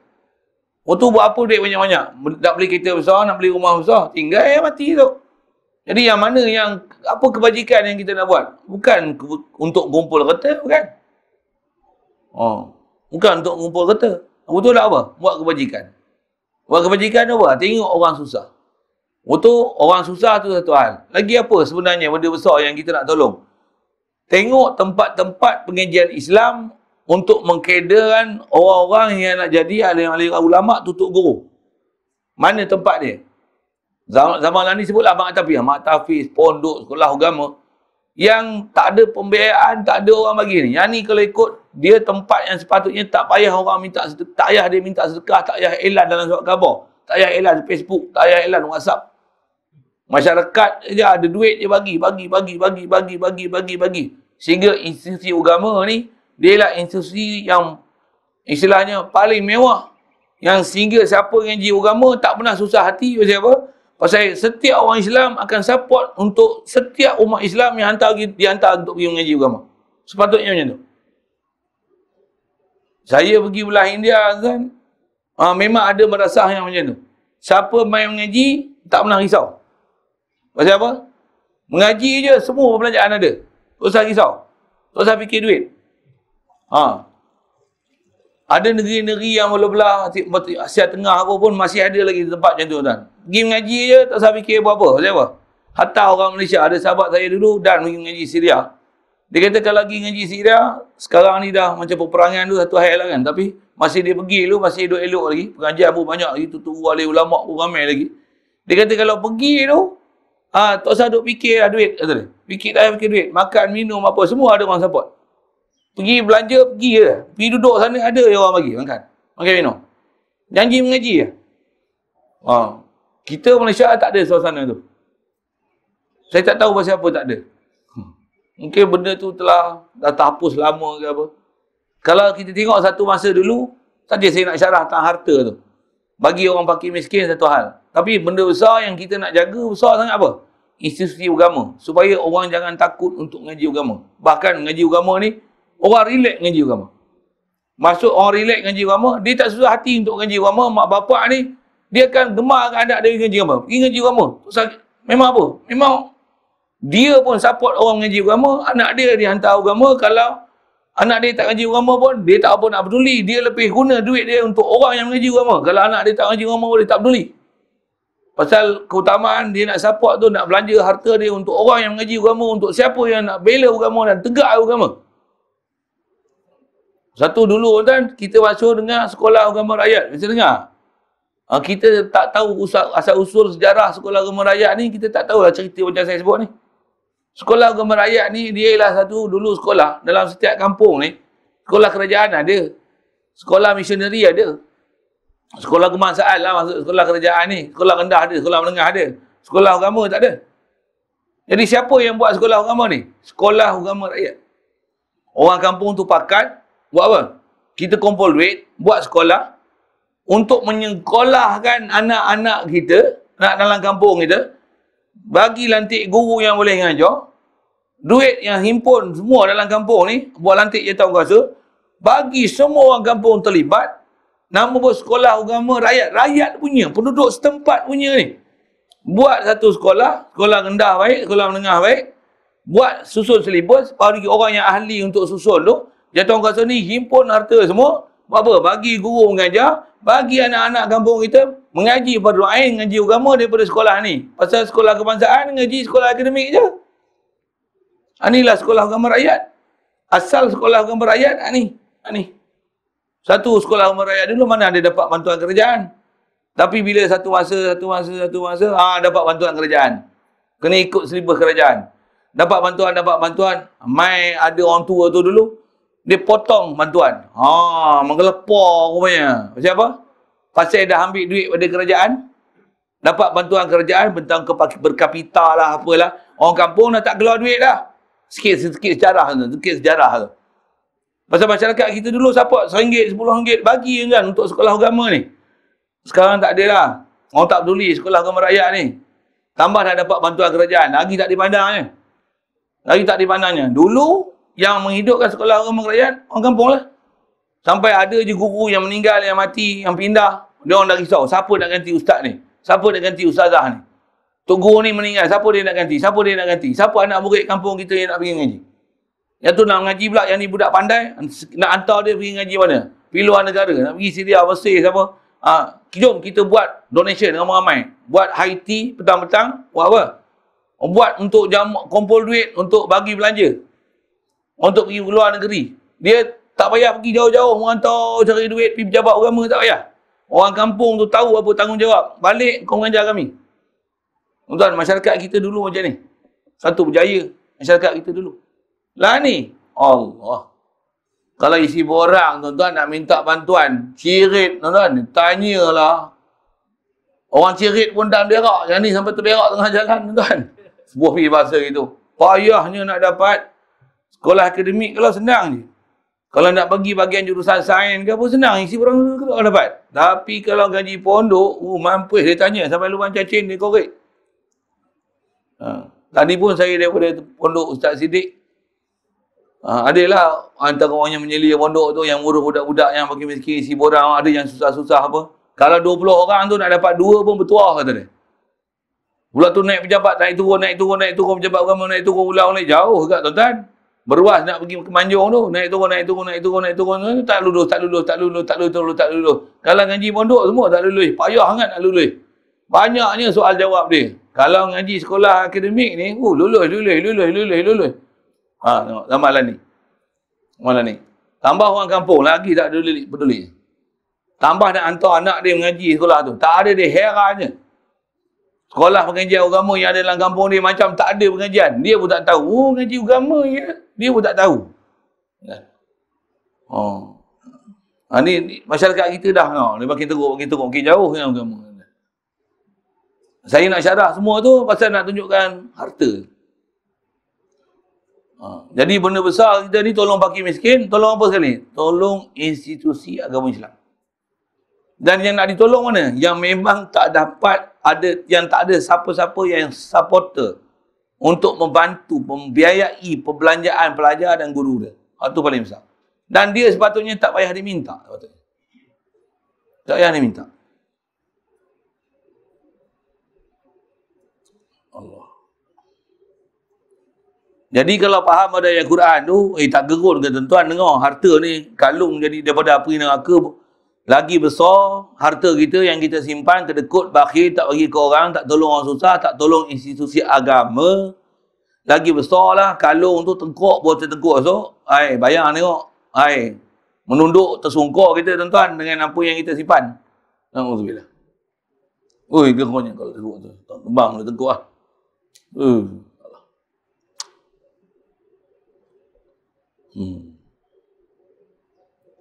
Tu buat apa duit banyak-banyak? Nak beli kereta besar, nak beli rumah besar. Tinggal mati tu. Jadi yang mana apa kebajikan yang kita nak buat? Bukan untuk kumpul kereta, bukan. Bukan untuk kumpul kereta. Betul tak apa? Buat kebajikan. Buat kebajikan apa? Tengok orang susah. Orang susah tu satu hal. Lagi apa sebenarnya benda besar yang kita nak tolong? Tengok tempat-tempat pengajian Islam untuk mengkedakan orang-orang yang nak jadi alim-alim ulama tutup guru. Mana tempat dia? Zaman ni sebutlah mak tafiz, pondok, sekolah agama. Yang tak ada pembiayaan, tak ada orang bagi ni. Yang ni kalau ikut, dia tempat yang sepatutnya tak payah orang minta sedekah, tak payah dia minta sedekah, tak payah iklan dalam surat khabar, tak payah iklan Facebook, tak payah iklan WhatsApp. Masyarakat je ada duit je bagi. Sehingga institusi agama ni, dia lah institusi yang istilahnya paling mewah. Yang sehingga siapa yang ngaji agama tak pernah susah hati. Pasal apa? Pasal setiap orang Islam akan support untuk setiap umat Islam yang dihantar untuk pergi mengaji agama. Sepatutnya macam tu. Saya pergi belah India kan. Memang ada madrasah yang macam tu. Siapa main mengaji, tak pernah risau. Pasal apa? Mengaji je, semua perbelanjaan ada. Tak usah risau. Tak usah fikir duit. Ada negeri-negeri yang belah-belah Asia Tengah apa pun masih ada lagi tempat macam tu, tuan. Pergi mengaji je, tak usah fikir apa-apa. Pasal apa? Hatta orang Malaysia, ada sahabat saya dulu dan pergi mengaji Syria. Dia kata kalau pergi mengaji Syria, sekarang ni dah macam peperangan tu satu hal lah kan. Tapi masih dia pergi dulu, masih hidup elok lagi. Pengajian pun banyak lagi, tutu wali ulama pun ramai lagi. Dia kata kalau pergi tu, tak usah duk fikir lah duit, kata dia. Fikir duit. Makan, minum apa, semua ada orang support. Pergi belanja, pergi je. Pergi duduk sana, ada je orang bagi makan. Makan minum. Janji mengaji je. Kita Malaysia tak ada suasana tu. Saya tak tahu pasal apa tak ada. Mungkin benda tu dah terhapus lama ke apa. Kalau kita tengok satu masa dulu, saja saya nak syarah tentang harta tu. Bagi orang fakir miskin satu hal. Tapi benda besar yang kita nak jaga, besar sangat apa? Institusi agama. Supaya orang jangan takut untuk mengaji agama. Bahkan mengaji agama ni, orang relax mengaji agama. Masuk orang relax mengaji agama, dia tak susah hati untuk mengaji agama. Mak bapak ni, dia akan gemarkan anak dia mengaji agama. Pergi mengaji agama. Memang apa? Memang dia pun support orang mengaji agama. Anak dia hantar agama. Kalau anak dia tak mengaji agama pun, dia tak apa nak peduli. Dia lebih guna duit dia untuk orang yang mengaji agama. Kalau anak dia tak mengaji agama, dia tak peduli. Pasal keutamaan dia nak support tu, nak belanja harta dia untuk orang yang mengaji agama, untuk siapa yang nak bela agama dan tegak agama. Satu dulu kan, kita masuk dengan sekolah agama rakyat. Bisa dengar? Kita tak tahu asal-usul sejarah sekolah agama rakyat ni, kita tak tahulah cerita macam saya sebut ni. Sekolah agama rakyat ni, dia ialah satu dulu sekolah dalam setiap kampung ni. Sekolah kerajaan ada. Sekolah misioneri ada. Sekolah kebangsaan lah masuk sekolah kerajaan ni. Sekolah rendah ada, sekolah menengah ada. Sekolah agama tak ada. Jadi siapa yang buat sekolah agama ni? Sekolah agama rakyat. Orang kampung tu pakat, buat apa? Kita kumpul duit, buat sekolah untuk menyekolahkan anak-anak kita, anak dalam kampung kita, bagi lantik guru yang boleh mengajar. Duit yang himpun semua dalam kampung ni, buat lantik jawatankuasa, bagi semua orang kampung terlibat. Nama pun sekolah agama rakyat. Rakyat punya, penduduk setempat punya ni. Buat satu sekolah, sekolah rendah baik, sekolah menengah baik. Buat susun silibus, bagi orang yang ahli untuk susun tu. Jawatankuasa ni himpun harta semua. Buat apa? Bagi guru mengajar, bagi anak-anak kampung kita mengaji fardu ain, mengaji agama daripada sekolah ni. Pasal sekolah kebangsaan, mengaji sekolah akademik je. Inilah sekolah agama rakyat. Asal sekolah agama rakyat, ni. Satu sekolah agama rakyat dulu mana ada dapat bantuan kerajaan. Tapi bila satu masa, dapat bantuan kerajaan. Kena ikut silibus kerajaan. Dapat bantuan. Mai ada orang tua tu dulu, dia potong bantuan. Menggelepar rupanya. Pasal apa? Pasal dah ambil duit pada kerajaan, dapat bantuan kerajaan, tentang berkapita lah, apalah. Orang kampung dah tak keluar duit dah. Sikit sejarah tu. Pasal masyarakat kita dulu support RM1, RM10 bagi kan untuk sekolah agama ni. Sekarang tak ada lah. Orang tak peduli sekolah agama rakyat ni. Tambah dah dapat bantuan kerajaan. Lagi tak dipandangnya. Dulu yang menghidupkan sekolah agama rakyat, orang kampung lah. Sampai ada je guru yang meninggal, yang mati, yang pindah. Dia orang dah risau. Siapa nak ganti ustaz ni? Siapa nak ganti ustazah ni? Tok guru ni meninggal. Siapa dia nak ganti? Siapa anak murid kampung kita yang nak pergi ngaji? Yang tu nak ngaji pula, yang ni budak pandai, nak hantar dia pergi ngaji mana? Pergi luar negara, nak pergi Syria, Mesir, siapa? Jom kita buat donation ramai-ramai. Buat high tea petang-petang, buat apa? Buat untuk kumpul duit untuk bagi belanja. Untuk pergi luar negeri. Dia tak payah pergi jauh-jauh, menghantar cari duit, pergi pejabat agama, tak payah. Orang kampung tu tahu apa tanggungjawab. Balik kau mengajar kami. Tuan, masyarakat kita dulu macam ni. Satu berjaya masyarakat kita dulu. Lah ni, Allah. Kalau isi borang, tuan-tuan nak minta bantuan, cirit, tuan-tuan, tanyalah. Orang cirit pun tak berak. Yang ni sampai terberak tengah jalan, tuan-tuan. Sebuah bahasa gitu. Payahnya nak dapat sekolah akademik kalau senang je. Kalau nak pergi bagian jurusan sains ke apa, senang. Isi borang kalau dapat. Tapi kalau gaji pondok, mampus dia tanya. Sampai lubang cacing dia korek. Tadi pun saya daripada pondok Ustaz Siddiq, Adalah antara orang yang menyelia pondok tu, yang urus budak-budak yang bagi miskin, isi borang, ada yang susah-susah apa. Kalau 20 orang tu nak dapat 2 pun bertuah kata dia. Pula tu naik pejabat, naik turun pejabat agama, naik turun ulang naik jauh kat tuan-tuan. Berwas nak pergi ke Manjung tu, naik turun, tak lulus. Kalau ngaji pondok semua tak lulus, payah sangat nak lulus. Banyaknya soal jawab dia. Kalau ngaji sekolah akademik ni, lulus. Tengok malam ni. Tambah orang kampung lagi tak peduli. Tambah nak hantar anak dia mengaji sekolah tu. Tak ada dia, herannya. Sekolah pengajian agama yang ada dalam kampung dia macam tak ada pengajian. Dia pun tak tahu. Oh, ngaji agama ya. Dia pun tak tahu. Ni masyarakat kita dah. Dia makin teruk, makin jauh dengan agama. Saya nak syarah semua tu pasal nak tunjukkan harta. Jadi benda besar kita ni tolong fakir miskin, tolong apa sekali? Tolong institusi agama Islam. Dan yang nak ditolong mana? Yang memang tak dapat ada, yang tak ada siapa-siapa yang supporter untuk membantu, membiayai perbelanjaan pelajar dan guru dia. Itu paling besar. Dan dia sepatutnya tak payah diminta. Tak payah diminta. Allah. Jadi kalau faham ada ayat Quran tu, tak gerun ke tuan-tuan dengar, harta ni kalung jadi daripada api neraka lagi besar harta kita yang kita simpan kedekut, bakhil, tak bagi ke orang, tak tolong orang susah, tak tolong institusi agama. Lagi besar lah kalung tu tengkuk buat tertengkuk esok. Bayang tengok. Menunduk tersungkur kita tuan-tuan dengan apa yang kita simpan. Alhamdulillah. Oi, gerunnya kalau tengok tu. Tak kembang dia tengkuk lah.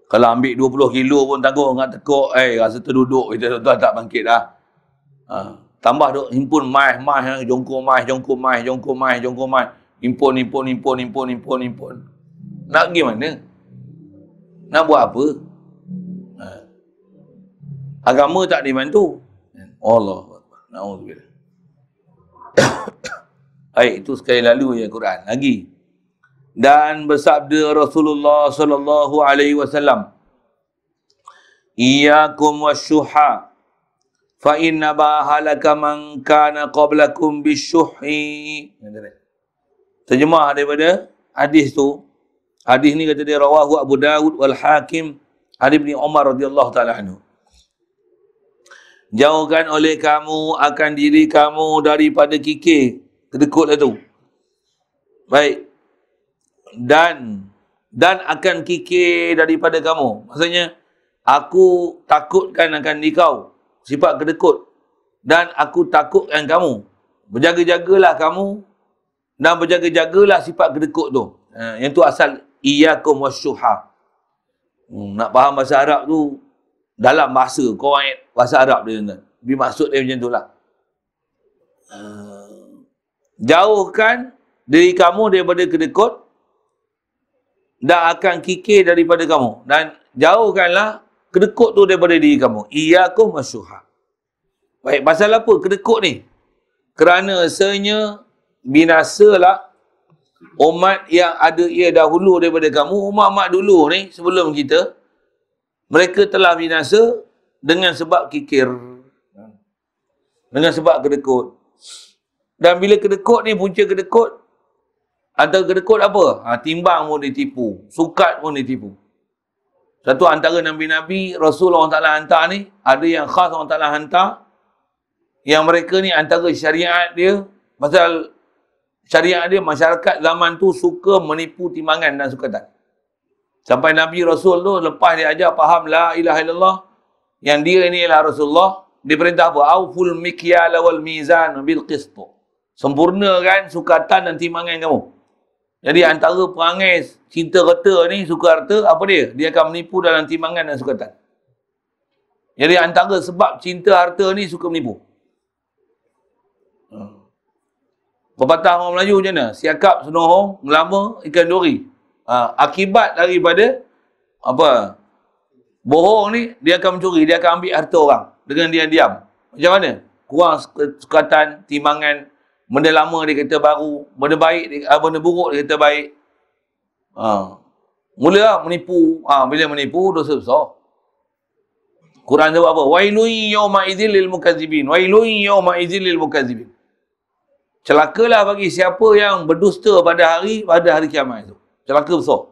Kalau ambil 20 kilo pun tangguh dengan tekuk, rasa terduduk kita tuan-tuan tak bangkit dah. Tambah duk himpun mai, jongkok mai. Himpun. Nak pergi mana? Nak buat apa? Agama tak dibantu. Allah. Na'udzubillah. Itu sekali lalu ya Quran. Lagi. Dan bersabda Rasulullah sallallahu alaihi wasallam, "Iyyakum wasyuha fa inna bahalaka man kana qablakum bisyuhi." Terjemah daripada hadis tu. Hadis ni kata dia rawahu Abu Dawud wal Hakim dari Ibnu Umar radhiyallahu taala anhu. Jauhkan oleh kamu akan diri kamu daripada kikir, kedekut itu. Baik. Dan akan kikir daripada kamu. Maksudnya, aku takutkan akan kau, sifat kedekut. Dan aku takutkan kamu. Berjaga-jagalah kamu dan berjaga-jagalah sifat kedekut tu. Yang tu asal iyyakum wasyuha. Nak faham bahasa Arab tu, dalam bahasa, bahasa Arab dia. Tapi maksud dia macam tu lah. Jauhkan diri kamu daripada kedekut dan akan kikir daripada kamu. Dan jauhkanlah kedekut tu daripada diri kamu. Iyyakum wasyuha. Baik, pasal apa kedekut ni? Kerana sebenarnya binasalah umat yang ada ia dahulu daripada kamu. Umat-umat dulu ni sebelum kita, mereka telah binasa dengan sebab kikir. Dengan sebab kedekut. Dan bila kedekut ni, punca kedekut, antara kedekut apa? Timbang pun ditipu. Sukat pun ditipu. Satu antara Nabi-Nabi, Rasul Allah Ta'ala hantar ni, ada yang khas Allah Ta'ala hantar, yang mereka ni antara syariat dia, pasal syariat dia, masyarakat zaman tu suka menipu timbangan dan sukatan. Sampai Nabi Rasul tu, lepas dia ajar faham la ilaha illallah, yang dia ni ialah Rasulullah, dia perintah apa? Auful mikyala wal mizan bil qist. Sempurnakan sukatan dan timbangan kamu. Jadi antara perangai cinta reta ni, suka harta, apa dia? Dia akan menipu dalam timbangan dan sukatan. Jadi antara sebab cinta harta ni suka menipu. Pepatah orang Melayu macam mana? Siakap senohong, melama ikan duri. Akibat daripada apa? Bohong ni, dia akan mencuri, dia akan ambil harta orang dengan dia diam. Macam mana? Kurang sukatan, timbangan, benda lama dia kata baru, benda baik, benda buruk dia kata baik. Ha. Mula lah menipu. Bila menipu, dosa besar. Quran jawab apa? Wailun yawma idzil lil mukazzibin. Wailun yawma idzil lil mukazzibin. Celakalah bagi siapa yang berdusta pada hari kiamat itu. Celaka besar.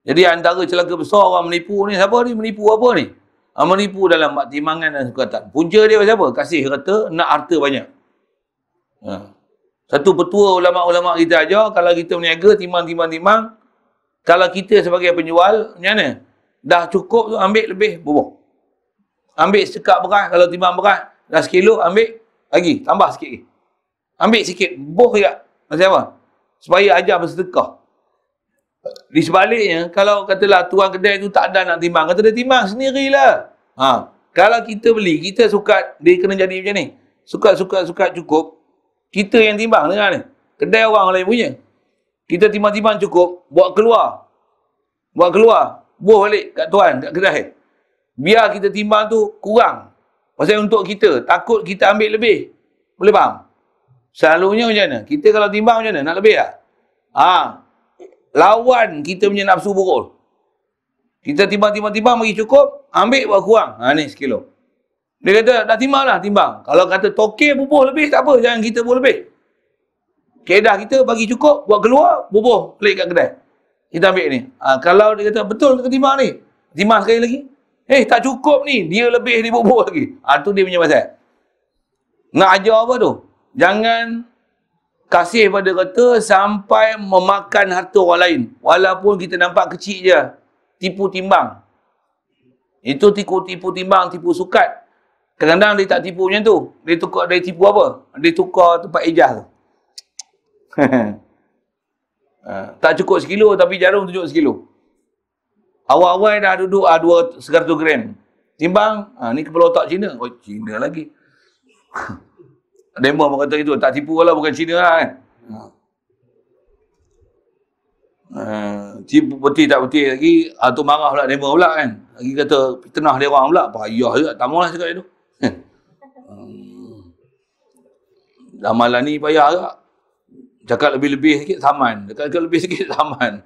Jadi antara celaka besar orang menipu ni, siapa ni? Menipu apa ni? Menipu dalam bab timbangan dan sukatan. Punca dia siapa? Kasih harta, nak harta banyak. Satu petua ulama-ulama kita ajar, kalau kita berniaga, timbang. Kalau kita sebagai penjual, macam mana? Dah cukup tu, ambil lebih, bubuh. Ambil sekak beras, kalau timbang beras, dah sekilo, ambil lagi, tambah sikit lagi. Ambil sikit, boh juga. Maksud apa? Supaya ajar bersedekah. Di sebaliknya, kalau katalah tuan kedai tu tak ada nak timbang, kata dia timbang sendirilah. Kalau kita beli, kita suka, dia kena jadi macam ni. Suka cukup, kita yang timbang dengar ni. Kedai orang lain punya. Kita timbang-timbang cukup, buat keluar, buah balik kat tuan, kat kedai. Biar kita timbang tu kurang. Pasal untuk kita, takut kita ambil lebih. Boleh faham? Selalunya macam mana? Kita kalau timbang macam mana? Nak lebih tak? Lawan kita punya nafsu buruk. Kita timbang bagi cukup, ambil buat kurang. Ni sekilo. Dia kata, dah timbang lah, timbang. Kalau kata tokek bubuh lebih, tak apa. Jangan kita bubuh lebih. Keedah kita bagi cukup, buat keluar, bubuh pelik kat kedai. Kita ambil ni. Kalau dia kata, betul kita timbang ni. Timbang sekali lagi. Tak cukup ni. Dia lebih, dia bubuh lagi. Tu dia punya pasal. Nak ajar apa tu? Jangan kasih pada kata sampai memakan harta orang lain. Walaupun kita nampak kecil je. Tipu timbang. Itu tipu timbang, tipu sukat. Kadang-kadang dia tak tipu macam tu. Dia tipu apa? Dia tukar tempat ijaz tu. Tak cukup sekilo tapi jarum tunjuk sekilo. Awal-awal dah duduk 100 gram. Timbang, ni kepala otak Cina. Oh, Cina lagi. Demo pun kata itu, tak tipu lah, bukan Cina lah kan. Tipu putih tak putih lagi, tu marah pula demo pula kan. Lagi kata, fitnah dia orang pula, payah juga, tak maulah cakap itu. Amalan ni payah juga. Cakap lebih-lebih sikit, saman. Cakap lebih sikit, saman.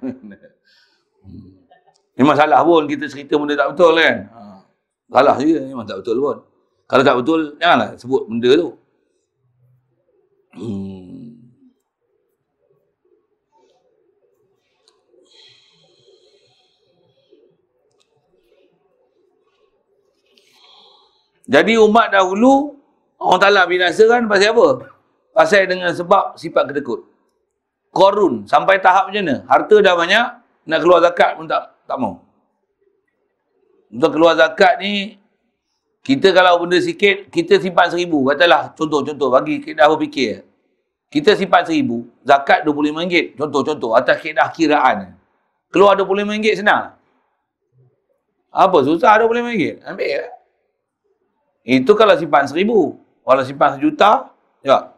Memang salah pun kita cerita benda tak betul kan. Salah juga, memang tak betul pun. Kalau tak betul, janganlah sebut benda tu. Jadi umat dahulu orang Ta'ala binasa kan pasal apa? Pasal dengan sebab sifat kedekut. Qarun sampai tahap macam mana? Harta dah banyak, nak keluar zakat pun tak mau. Untuk keluar zakat ni, kita kalau benda sikit, kita simpan 1,000. Katalah contoh bagi kita berfikir. Kita simpan 1,000, zakat RM25. Contoh atas kaedah kiraan. Keluar RM25 senang. Apa susah RM25? Ambil. Itu kalau simpan 1,000. Kalau simpan 1,000,000, ya.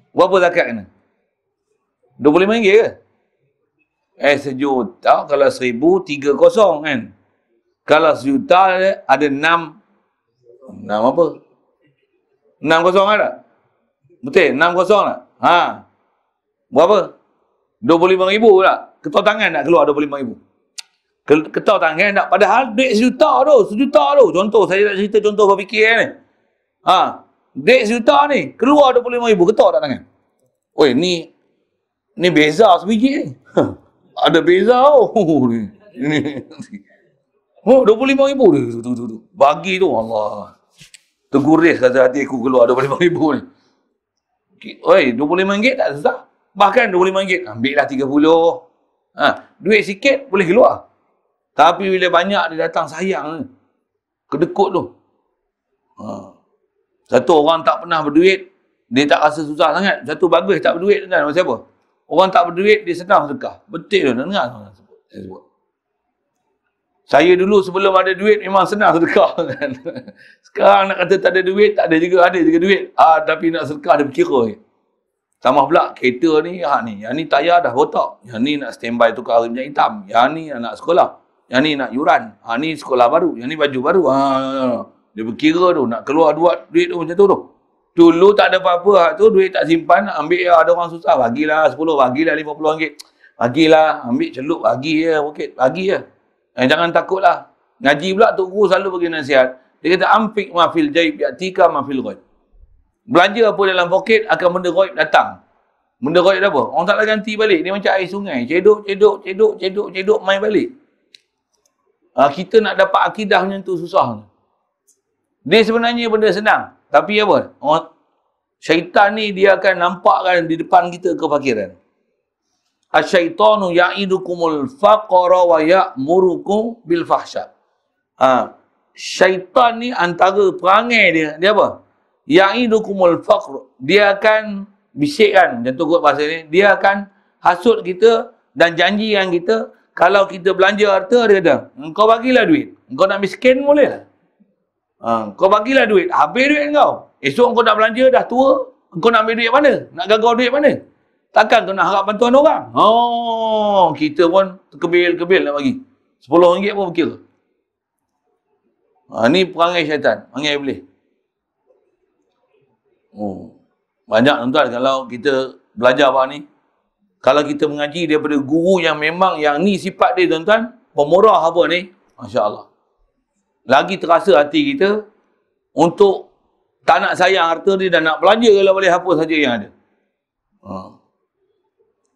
Berapa zakat kena? RM25 ke? 1,000,000 kalau 1,000, 30 kan? Kalau 1,000,000 ada 6 apa? 6 kosong ada? Betul? 6 kosong tak? Berapa? RM25,000 tak? Ketua tangan nak keluar RM25,000. Ketua tangan tak? Padahal duit 1,000,000 tu. 1,000,000 tu. Contoh, saya nak cerita contoh berfikir ni. Duit 1,000,000 ni. Keluar RM25,000. Ketua tak tangan? Oi, ni beza sebiji ni. Ada beza RM25,000 tu. Bagi tu, Allah. Terguris kata hati aku keluar RM25,000 ni. Oi, RM25 tak susah. Bahkan RM25, ambil lah 30. Duit sikit boleh keluar. Tapi bila banyak dia datang sayang. Kedekut tu. Satu orang tak pernah berduit, dia tak rasa susah sangat. Satu bagus tak berduit kan, macam apa? Orang tak berduit, dia senang sedekah. Betul tu, dengar saya sebut. Saya dulu sebelum ada duit memang senang sedekah kan. Sekarang nak kata tak ada duit, tak ada juga duit. Tapi nak sedekah dia berkira. Tambah pula kereta ni, yang ni tayar dah rotak. Yang ni nak standby tukar minyak hitam. Yang ni nak sekolah. Yang ni nak yuran. Ni sekolah baru. Yang ni baju baru. Dia berkira tu, nak keluar duit tu macam tu. Dulu tak ada apa-apa, tu duit tak simpan, ambil ada orang susah, bagilah 10, bagilah RM50. Bagilah, ambil celup, bagi je, okey, bagi je. Jangan takutlah. Ngaji pula Tok Guru selalu bagi nasihat. Dia kata, ampik mafil jaib, yatika mafil ghaib. Belanja apa dalam poket, akan benda ghaib datang. Benda ghaib apa? Orang tak nak ganti balik. Dia macam air sungai. Cedok, cedok, cedok, cedok, cedok, main balik. Kita nak dapat akidah macam tu susah. Dia sebenarnya benda senang. Tapi apa? Syaitan ni dia akan nampakkan di depan kita kefakiran. Asyaitanu ya'idukumul faqara wa ya'murukum bil fahsya. Syaitan ni antara perangai dia apa? Ya'idukumul faqr. Dia akan bisikkan, macam tu kot bahasa ni, dia akan hasut kita dan janjikan kita, kalau kita belanja harta, dia kata, engkau bagilah duit. Engkau nak miskin boleh lah. Kau bagilah duit. Habis duit kau. Esok kau nak belanja, dah tua. Kau nak ambil duit mana? Nak gagal duit mana? Takkan kau nak harap bantuan orang? Kita pun terkebil-kebil nak bagi. RM10 pun berkira. Ni perangai syaitan. Perangai iblis. Banyak tuan-tuan kalau kita belajar apa ni. Kalau kita mengaji daripada guru yang memang yang ni sifat dia tuan-tuan. Pemurah apa ni. Masya Allah. Lagi terasa hati kita untuk tak nak sayang harta dia dan nak belanja kalau boleh apa saja yang ada.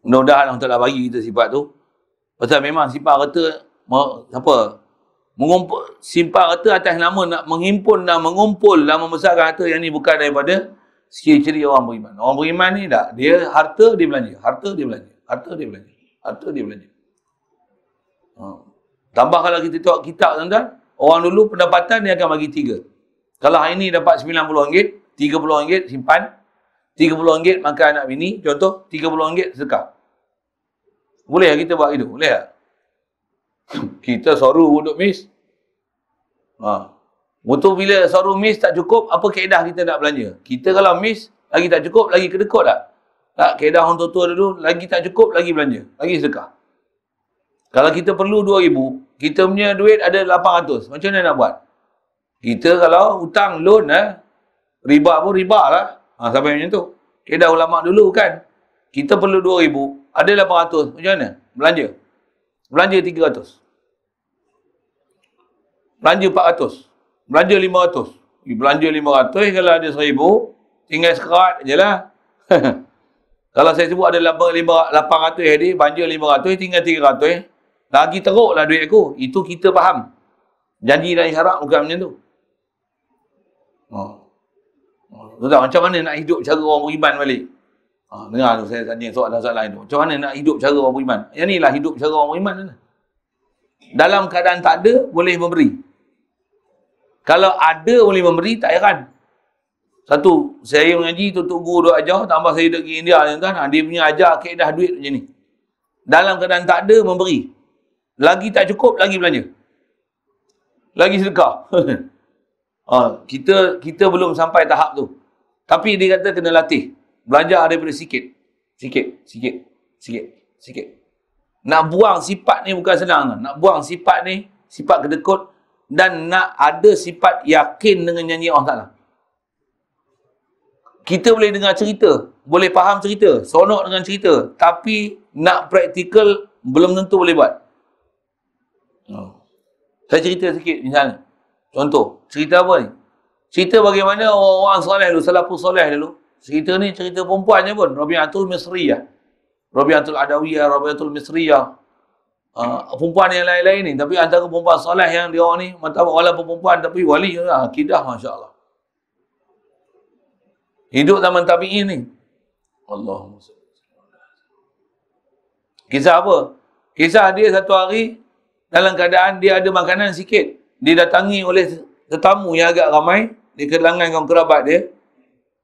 Mudah-mudahan Allah Ta'ala bagi kita sifat tu. Pasal memang sifat harta mengumpul, simpan harta atas nama nak menghimpun dan mengumpul dan membesarkan harta yang ni bukan daripada ciri-ciri orang beriman. Orang beriman ni tak, dia harta dia belanja, harta dia belanja, harta dia belanja, harta dia belanja. Tambah kalau kita tengok kitab tuan-tuan, orang dulu pendapatan dia akan bagi 3. Kalau hari ni dapat RM90, RM30 simpan, RM30 makan anak bini, contoh, RM30 sedekah. Boleh tak kita buat itu? Boleh tak? Kita soru duduk mis. Betul bila soru mis tak cukup, apa kaedah kita nak belanja? Kita kalau mis, lagi tak cukup, lagi kedekut tak? Tak, kaedah orang tua-tua dulu, lagi tak cukup, lagi belanja. Lagi sedekah. Kalau kita perlu RM2,000, kita punya duit ada RM800. Macam mana nak buat? Kita kalau hutang, loan, riba pun riba lah. Sampai macam tu. Kaedah ulama dulu kan. Kita perlu RM2,000, ada RM800. Macam mana? Belanja. Belanja RM300. Belanja RM400. Belanja RM500. Belanja RM500, kalau ada RM1,000, tinggal sekerat je lah. Kalau saya sebut ada RM800 hadir, belanja RM500, tinggal RM300. Lagi teruklah duit aku. Itu kita faham. Janji dan isyarat bukan macam tu. Macam mana nak hidup cara orang beriman balik? Dengar tu saya tanya soalan-soalan itu. Macam mana nak hidup cara orang beriman? Yang inilah hidup cara orang beriman. Dalam keadaan tak ada, boleh memberi. Kalau ada boleh memberi, tak heran. Satu, saya mengaji, Tok Guru duk ajar, tambah saya duduk pergi India, tuan-tuan, dia punya ajar kaedah duit macam ni. Dalam keadaan tak ada, memberi. Lagi tak cukup, lagi belanja. Lagi sedekah. Kita belum sampai tahap tu. Tapi dia kata kena latih. Belajar daripada sikit. Sikit. Nak buang sifat ni bukan senang. Nak buang sifat ni, sifat kedekut, dan nak ada sifat yakin dengan janji Allah Ta'ala. Kita boleh dengar cerita, boleh faham cerita, seronok dengan cerita, tapi nak praktikal belum tentu boleh buat. Saya cerita sikit misalnya. Contoh, cerita apa ni? Cerita bagaimana orang-orang soleh dulu, salafus soleh dulu. Cerita ni cerita perempuan je pun. Rabi'atul Misriyah. Rabi'atul Adawiyah, Rabi'atul Misriyah. Perempuan yang lain-lain ni. Tapi antara perempuan soleh yang dia orang ni, walaupun perempuan tapi wali lah. Akidah Masya Allah. Hidup zaman tabi'in ni. Allahumma salli. Kisah apa? Kisah dia satu hari, dalam keadaan dia ada makanan sikit. Didatangi oleh tetamu yang agak ramai di kalangan kaum kerabat dia.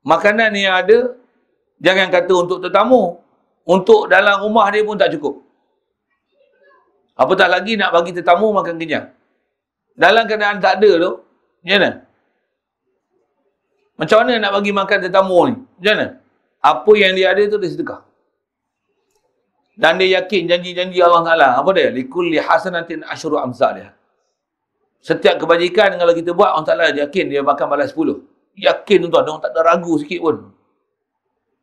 Makanan yang ada, jangan kata untuk tetamu, untuk dalam rumah dia pun tak cukup. Apatah lagi nak bagi tetamu makan kenyang. Dalam keadaan tak ada tu, macam mana? Macam mana nak bagi makan tetamu ni? Macam mana? Apa yang dia ada tu dia sedekah. Dan dia yakin janji-janji Allah Ta'ala. Apa dia? Likulli hasanatin asyru amsalih. Setiap kebajikan kalau kita buat, Allah Ta'ala yakin dia akan balas 10. Yakin tuan-tuan, dia tak ada ragu sikit pun.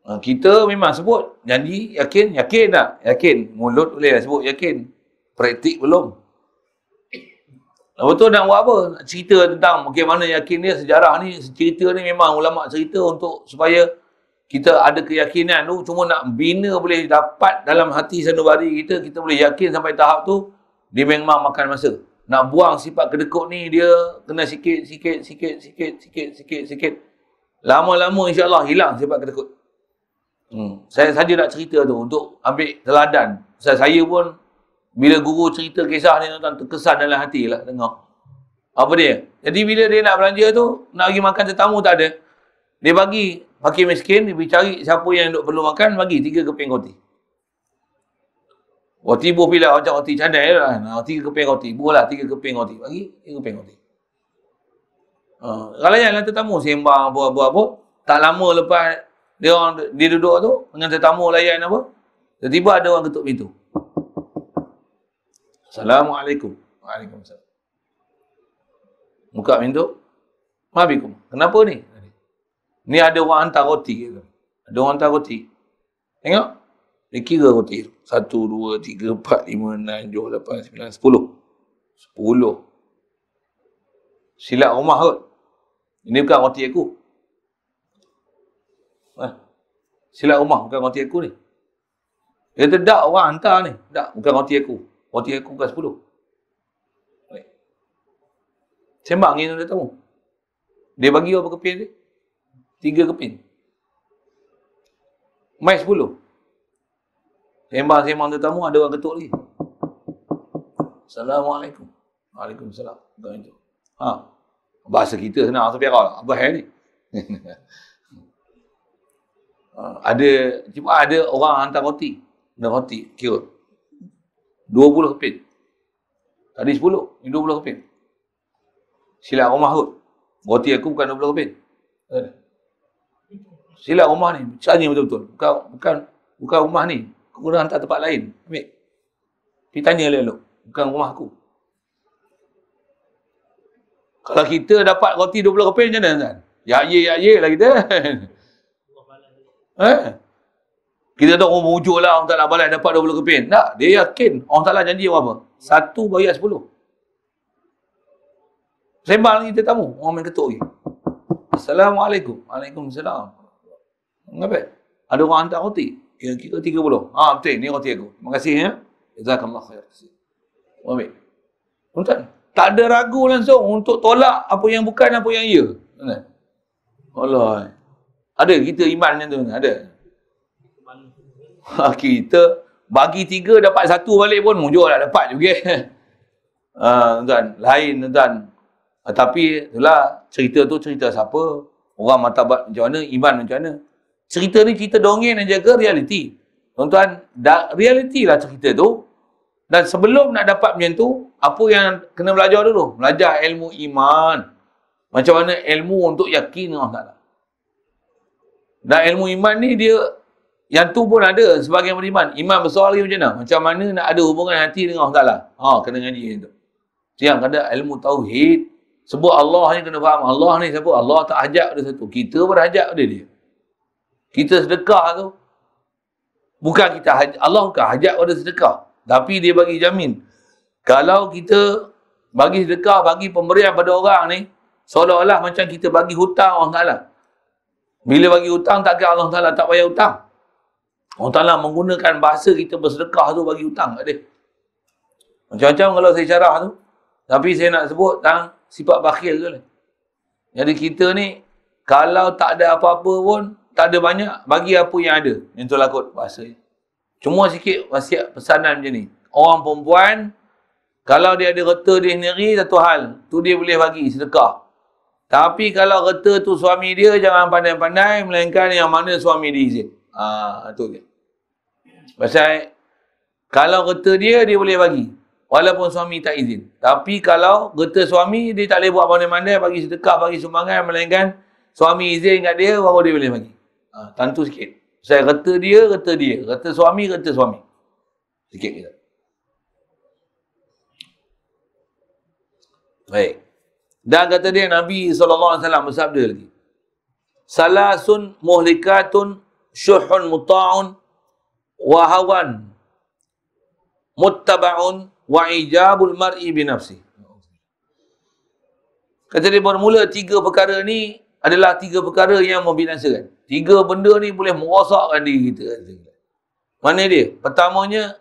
Kita memang sebut janji, yakin tak? Yakin. Mulut boleh lah sebut yakin. Praktik belum. Lepas tu nak buat apa? Nak cerita tentang bagaimana yakin dia, sejarah ni, cerita ni memang ulama cerita untuk supaya kita ada keyakinan tu, cuma nak bina boleh dapat dalam hati sanubari kita, kita boleh yakin sampai tahap tu, dia memang makan masa. Nak buang sifat kedekut ni, dia kena sikit. Lama-lama insyaAllah hilang sifat kedekut. Saya saja nak cerita tu untuk ambil teladan. Saya pun bila guru cerita kisah ni tuan terkesan dalam hati lah dengar. Apa dia? Jadi bila dia nak belanja tu, nak pergi makan tetamu tak ada. Dia bagi fakir miskin, dia pergi cari siapa yang duk perlu makan, bagi 3 keping roti. Roti buah pila macam roti cadai lah. 3 keping roti. Buah lah 3 keping roti. Bagi 3 keping roti. Kalau yang tetamu sembang apa-apa, tak lama lepas dia duduk tu dengan tetamu layan apa, tiba-tiba ada orang ketuk pintu. Assalamualaikum. Waalaikumsalam. Buka pintu. Assalamualaikum. Kenapa ni? Ni ada orang hantar roti. Ada orang hantar roti. Tengok. Dia kira roti. 1, 2, 3, 4, 5, 6, 7, 8, 9, 10. 10. Silap rumah kot. Ini bukan roti aku. Silap rumah bukan roti aku ni. Dia kata, tak orang hantar ni. Tak, bukan roti aku. Roti aku bukan 10. Sembang ni dia tahu. Dia bagi berapa keping dia? 3 keping. Mai 10. Sembang tetamu, ada orang ketuk lagi. Assalamualaikum. Waalaikumsalam. Bahasa kita senang, rasa perak lah. Abah ni. Ada orang hantar roti. Ada roti, kira 20 keping. Tadi 10, ni 20 keping. Silap rumah kot. Roti aku bukan 20 keping. Silap rumah ni, caranya betul-betul. Bukan rumah ni. Aku dah hantar tempat lain. Ambil. Pergi tanya elok. Bukan rumah aku. Kalau kita dapat roti 20 keping macam mana? Ya ye lah kita. Kita tahu orang merujuk lah, orang tak nak balas dapat 20 keping. Tak, dia yakin. Orang tak nak janji apa? 1 bayar 10. Sembang ni tetamu, orang main ketuk lagi. Assalamualaikum. Waalaikumsalam. Kenapa? Ada orang hantar roti. Kira 30. Betul, ni roti aku. Terima kasih ya. Jazakallah khair. Ambil. Tuan-tuan, tak ada ragu langsung untuk tolak apa yang bukan, apa yang ya. Allah. Ada kita iman macam tu, ada. Kita bagi 3 dapat 1 balik pun mujur lah dapat juga. Tuan, lain tuan. Tapi itulah cerita tu cerita siapa, orang martabat macam mana, iman macam mana. Cerita ni cerita dongeng dan jaga realiti. Tuan-tuan, realiti lah cerita tu. Dan sebelum nak dapat macam tu, apa yang kena belajar dulu? Belajar ilmu iman. Macam mana ilmu untuk yakin Allah Ta'ala. Dan ilmu iman ni dia, yang tu pun ada sebagai beriman. Iman besar lagi macam mana? Macam mana nak ada hubungan hati dengan Allah Ta'ala. Kena ngaji macam tu. Yang kena ilmu tauhid. Sebut Allah ni kena faham. Allah ni siapa? Allah tak hajat pada satu. Kita berhajat pada dia. Kita sedekah tu. Bukan kita hajat. Allah bukan hajat pada sedekah. Tapi dia bagi jamin. Kalau kita bagi sedekah, bagi pemberian pada orang ni, seolah-olah macam kita bagi hutang Allah Ta'ala. Bila bagi hutang, takkan Allah Ta'ala tak bayar hutang. Allah Ta'ala menggunakan bahasa kita bersedekah tu bagi hutang kat dia. Macam-macam kalau saya syarah tu. Tapi saya nak sebut tentang sifat bakhil tu lah. Jadi kita ni, kalau tak ada apa-apa pun, tak ada banyak, bagi apa yang ada. Yang tu lah kot bahasa ni. Cuma sikit wasiat pesanan macam ni. Orang perempuan, kalau dia ada reta dia sendiri, satu hal. Tu dia boleh bagi sedekah. Tapi kalau reta tu suami dia, jangan pandai-pandai, melainkan yang mana suami dia izin. Tu dia. Pasal, kalau reta dia boleh bagi. Walaupun suami tak izin. Tapi kalau reta suami, dia tak boleh buat pandai-pandai, bagi sedekah, bagi sumbangan, melainkan suami izin kat dia, baru dia boleh bagi. Tentu sikit. Saya reta dia. Reta suami. Sikit kita. Baik. Dan kata dia, Nabi SAW bersabda lagi. Salasun muhlikatun syuhun muta'un wa hawan muttaba'un wa ijabul mar'i binafsi. Kata dia bermula 3 perkara ni adalah 3 perkara yang membinasakan. 3 benda ni boleh merosakkan diri kita. Mana dia? Pertamanya,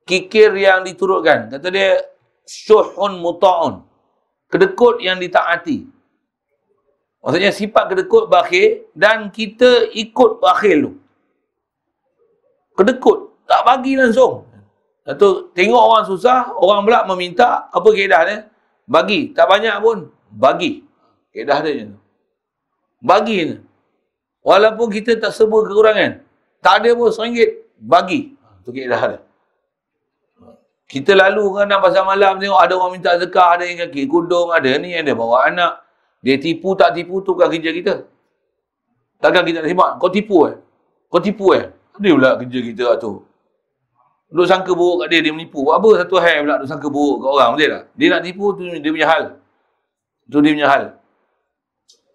kikir yang diturutkan. Kata dia, syuhun muta'un. Kedekut yang ditaati. Maksudnya sifat kedekut bakhil dan kita ikut bakhil tu. Kedekut, tak bagi langsung. Satu, tengok orang susah, orang pula meminta, apa kaedah dia? Bagi, tak banyak pun, bagi. Kaedah dia je. Bagi je. Walaupun kita tak serba kekurangan, tak ada pun RM1, bagi. Itu kaedah dia. Kita lalu kadang pasal malam tengok ada orang minta zakah, ada yang kaki kudung, ada ni, ada bawa anak. Dia tipu tak tipu tu kan kerja kita. Takkan kita nak simak, kau tipu Kau tipu Ada pula kerja kita tu. Duk sangka buruk kat dia, dia menipu. Buat apa satu hal pula duk sangka buruk kat orang, betul tak? Dia nak tipu, tu dia punya hal. Tu dia punya hal.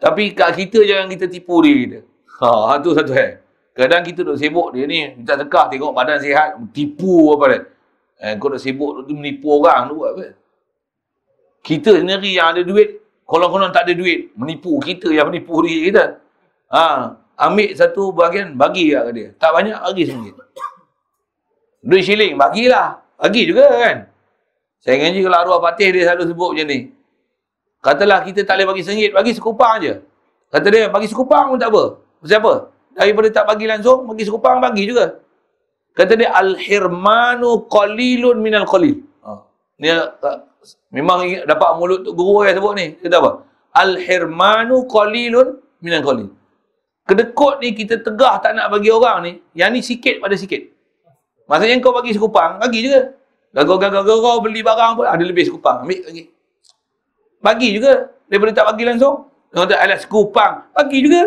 Tapi kat kita jangan kita tipu diri kita. Tu satu hal. Kadang kita duk sibuk dia ni, minta zakah, tengok badan sihat, tipu apa dia. Kau duk sibuk tu menipu orang tu buat apa? Kita sendiri yang ada duit, konon-konon tak ada duit, menipu kita yang menipu diri kita. Ambil satu bahagian, bagi kat dia. Tak banyak, bagi RM1. Duit shilling, bagilah. Bagi juga kan. Saya ngaji kalau arwah Fatih dia selalu sebut macam ni. Katalah kita tak boleh bagi RM1, bagi sekupang je. Kata dia, bagi sekupang pun tak apa. Pasal apa? Daripada tak bagi langsung, bagi sekupang, bagi juga. Kata dia, al-hirmanu qalilun minal qalil. Dia memang dapat mulut Tok Guru yang sebut ni. Kata apa? Al-hirmanu qalilun minal qalil. Kedekut ni kita tegah tak nak bagi orang ni, yang ni sikit pada sikit. Maksudnya kau bagi sekupang, bagi juga. Kau beli barang pun ada lebih sekupang, ambil bagi. Bagi juga. Daripada tak bagi langsung. Kau kata, alah sekupang, bagi juga.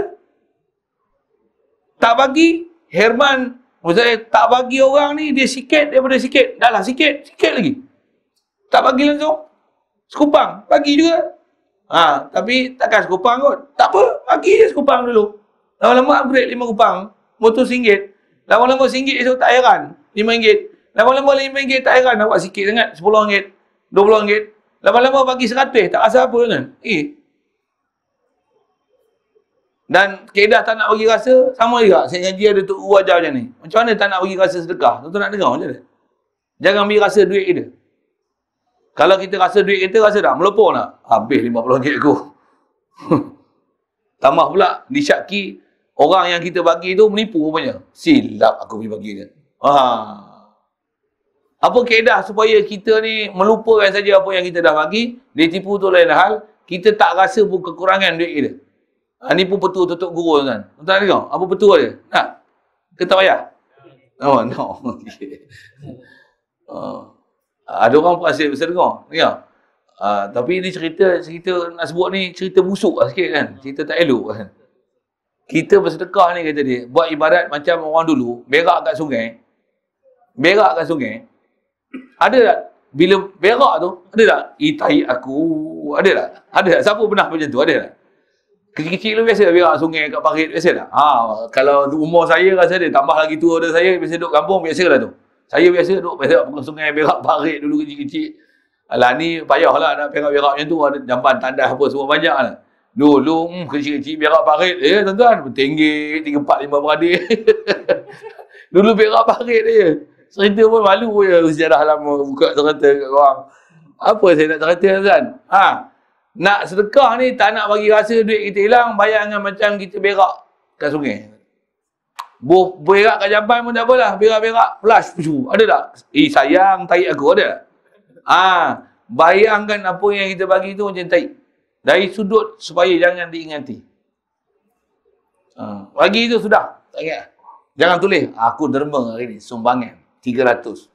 Tak bagi, Herman, maksudnya tak bagi orang ni, dia sikit daripada sikit. Dah lah sikit, sikit lagi. Tak bagi langsung, sekupang, bagi juga. Tapi takkan sekupang kot. Tak apa, bagi je sekupang dulu. Lama-lama upgrade 5 kupang, motor RM1. Lama-lama RM1 esok tak heran, RM5. Lama-lama RM5 tak heran, nak buat sikit sangat, RM10, RM20. Lama-lama bagi RM100, tak rasa apa kan? Dan kaedah tak nak bagi rasa, sama juga. Saya ngaji ada Tok Guru ajar macam ni. Macam mana tak nak bagi rasa sedekah? Tuan nak dengar macam mana? Jangan bagi rasa duit kita. Kalau kita rasa duit kita, rasa tak? Melopor tak? Habis RM50 aku. Tambah pula, disyaki, orang yang kita bagi tu menipu rupanya. Silap aku pergi bagi dia. Apa kaedah supaya kita ni melupakan saja apa yang kita dah bagi, dia tipu tu lain hal, kita tak rasa pun kekurangan duit kita. Ni pun betul Tok Guru kan. Tuan tengok, apa betul dia? Nak? Ke tak payah? Oh, no. Ada orang pun asyik besar dengar. Tengok. Tapi ni cerita nak sebut ni cerita busuk lah sikit kan. Cerita tak elok kan. Kita bersedekah ni kata dia, buat ibarat macam orang dulu, berak kat sungai. Berak kat sungai. Ada tak? Bila berak tu, ada tak? Tai aku. Ada tak? Ada tak? Siapa pernah macam tu? Ada tak? Kecil-kecil tu biasa berak sungai kat parit, biasa tak? Kalau umur saya rasa dia, tambah lagi tua dari saya, biasa duduk kampung, biasa lah tu. Saya biasa duduk sungai berak parit dulu kecil-kecil. Alah ni payahlah nak berak-berak macam tu, ada jamban tandas apa semua banyak lah. Dulu kecil-kecil berak parit, tuan-tuan, bertenggek, 3, 4, 5 beradik. Dulu berak parit dia. Cerita pun malu je, sejarah lama buka cerita kat korang. Apa saya nak cerita tuan? Nak sedekah ni tak nak bagi rasa duit kita hilang, bayangkan macam kita berak kat sungai. Berak kat jamban pun tak apalah, berak-berak flash, ada tak? Sayang, tarik aku, ada tak? Bayangkan apa yang kita bagi tu macam tarik. Dari sudut supaya jangan diingati. Bagi tu sudah, tak ingat. Jangan tulis, aku derma hari ni, sumbangan 300.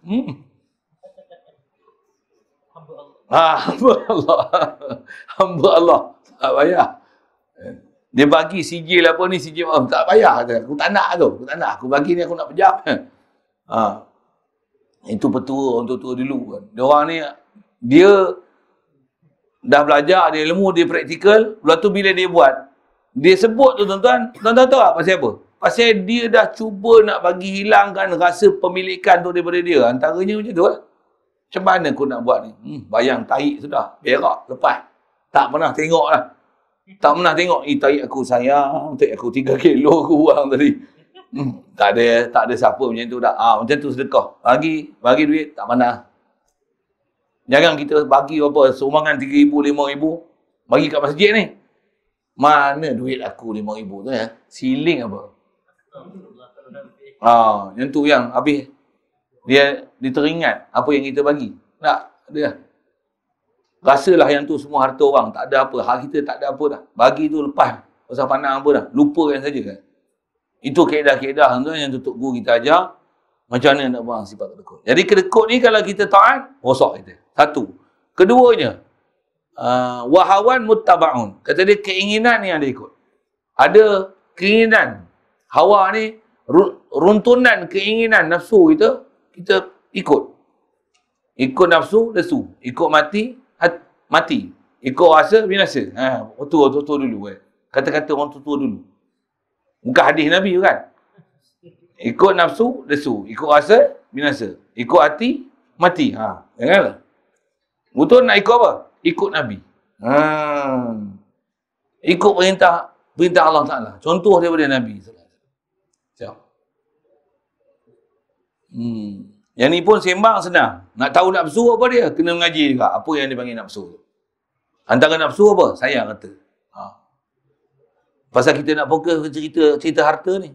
Hamba Allah. Hamba Allah. Tak payah. Dia bagi sijil apa ni, sijil tak payah. Aku tak nak tu. Aku tak nak. Aku bagi ni aku nak pejam. Itu petua orang tua dulu kan. Diorang ni, dia dah belajar, dia ilmu, dia praktikal. Lepas tu bila dia buat, dia sebut tu tuan-tuan tahu tak pasal apa? Pasal dia dah cuba nak bagi hilangkan rasa pemilikan tu daripada dia. Antaranya macam tu lah. Macam mana aku nak buat ni? Bayang tarik sudah. Berak, lepas. Tak pernah tengok lah. Tak pernah tengok. Tarik aku sayang. Tarik aku 3 kilo aku buang tadi. Tak ada siapa macam tu dah. Macam tu sedekah. Bagi duit, tak mana. Jangan kita bagi apa, sumbangan 3,000, 5,000. Bagi kat masjid ni. Mana duit aku 5,000 tu ya? Siling apa? Yang tu yang habis. Dia teringat apa yang kita bagi. Tak, dia. Rasalah yang tu semua harta orang. Tak ada apa. Hak kita tak ada apa dah. Bagi tu lepas. Pasal pandang apa dah. Lupakan saja kan. Itu kaedah-kaedah tu yang tutup guru kita ajar. Macam mana nak buang sifat kedekut. Jadi kedekut ni kalau kita taat, rosak kita. Satu. Keduanya, wahawan muttaba'un. Kata dia keinginan ni yang dia ikut. Ada keinginan. Hawa ni, runtunan keinginan nafsu kita ikut. Ikut nafsu, lesu. Ikut mati, mati. Ikut rasa, binasa. Tua dulu. Kata-kata orang tua dulu. Bukan hadis Nabi kan? Ikut nafsu, lesu. Ikut rasa, binasa. Ikut hati, mati. Janganlah. Betul nak ikut apa? Ikut Nabi. Ikut perintah Allah Ta'ala. Contoh daripada Nabi. Siap. Yang ni pun sembang senang. Nak tahu nafsu apa dia? Kena mengaji juga. Apa yang dia panggil nafsu. Antara nafsu apa? Sayang kata. Pasal kita nak fokus cerita harta ni.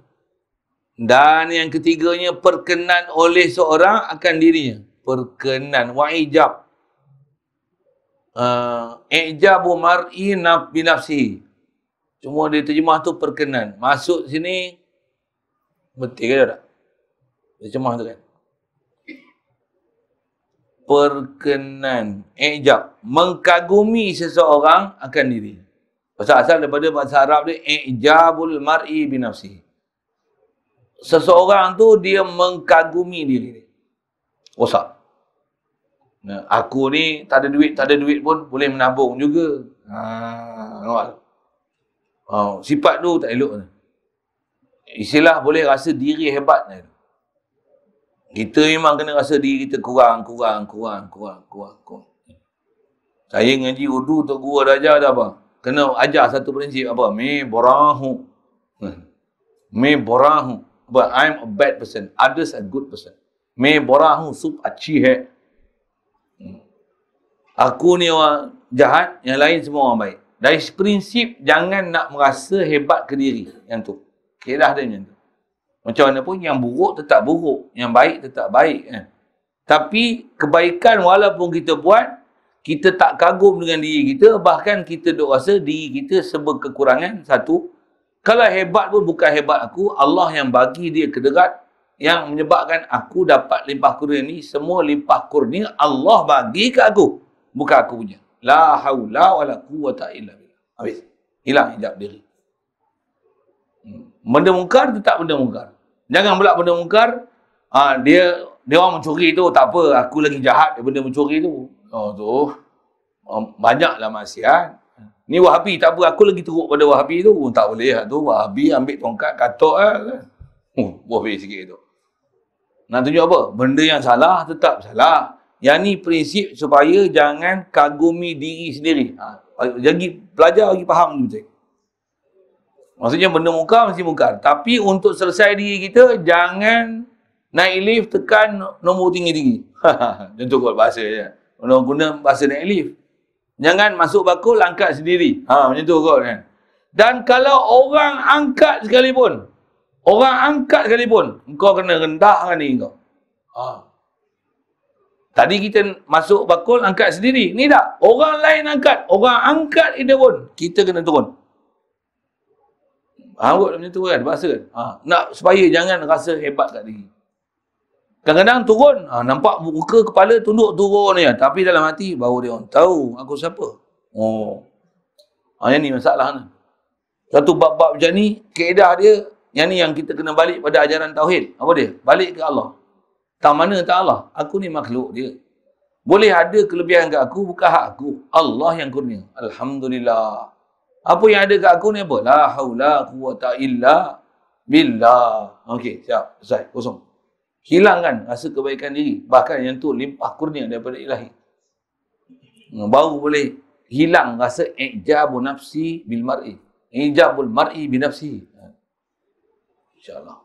Dan yang ketiganya, perkenan oleh seorang akan dirinya. Perkenan. Wa'ijab. Ijabu mar'i binafsihi. Cuma dia terjemah tu perkenan. Masuk sini, betul ke tak? Terjemah tu kan? Perkenan. Ijab. Mengkagumi seseorang akan diri. Asal daripada bahasa Arab dia, ijabul mar'i binafsihi. Seseorang tu dia mengkagumi diri dia. Rosak. Aku ni tak ada duit pun boleh menabung juga. Sifat tu tak elok. Istilah boleh rasa diri hebat. Kita memang kena rasa diri kita kurang. Saya ngaji urdu Tok Guru ada ajar dah apa? Kena ajar satu prinsip apa? Me borahu. But I'm a bad person. Others are good person. Me borahu sub achi hai. Aku ni orang jahat, yang lain semua orang baik. Dari prinsip, jangan nak merasa hebat ke diri. Yang tu. Kedah dia macam tu. Macam mana pun, yang buruk tetap buruk. Yang baik tetap baik. Tapi, kebaikan walaupun kita buat, kita tak kagum dengan diri kita, bahkan kita duk rasa diri kita serba kekurangan. Satu. Kalau hebat pun bukan hebat aku, Allah yang bagi dia kederat, yang menyebabkan aku dapat limpah kurnia ni, semua limpah kurnia Allah bagi ke aku. Bukan aku punya. La haula wa la quwata illa billah. Habis. Hilang hijab diri. Benda mungkar tetap benda mungkar. Jangan pula benda mungkar, dia orang mencuri tu, tak apa, aku lagi jahat daripada mencuri tu. Banyaklah maksiat. Ni Wahabi, tak apa, aku lagi teruk pada Wahabi tu. Tak boleh lah tu. Wahabi ambil tongkat, katok lah. Wahabi sikit tu. Nak tunjuk apa? Benda yang salah tetap salah. Yang ni prinsip supaya jangan kagumi diri sendiri. Jadi pelajar bagi faham betul. Maksudnya benda mungkar mesti mungkar. Tapi untuk selesai diri kita, jangan naik lift tekan nombor tinggi-tinggi. Contoh kot bahasa je. Orang guna bahasa naik lift. Jangan masuk bakul, angkat sendiri. Macam tu kot kan. Dan kalau orang angkat sekalipun, kau kena rendahkan diri kau. Tadi kita masuk bakul, angkat sendiri. Ni tak. Orang lain angkat. Orang angkat dia pun. Kita kena turun. Kot macam tu kan. Bahasa kan. Nak supaya jangan rasa hebat kat diri. Kadang-kadang turun. Nampak muka kepala tunduk turun ni. Tapi dalam hati baru dia orang tahu aku siapa. Yang ni masalah ni. Satu bab-bab macam ni, kaedah dia, yang ni yang kita kena balik pada ajaran Tauhid. Apa dia? Balik ke Allah. Tak mana tak Allah. Aku ni makhluk dia. Boleh ada kelebihan kat aku, bukan hak aku. Allah yang kurnia. Alhamdulillah. Apa yang ada kat aku ni apa? La haula quwata illa Billah. Okey, siap. Selesai. Kosong. Hilangkan rasa kebaikan diri. Bahkan yang tu limpah kurnia daripada ilahi. Baru boleh hilang rasa i'jabu nafsi bil mar'i. I'jabul mar'i bi nafsi. InsyaAllah.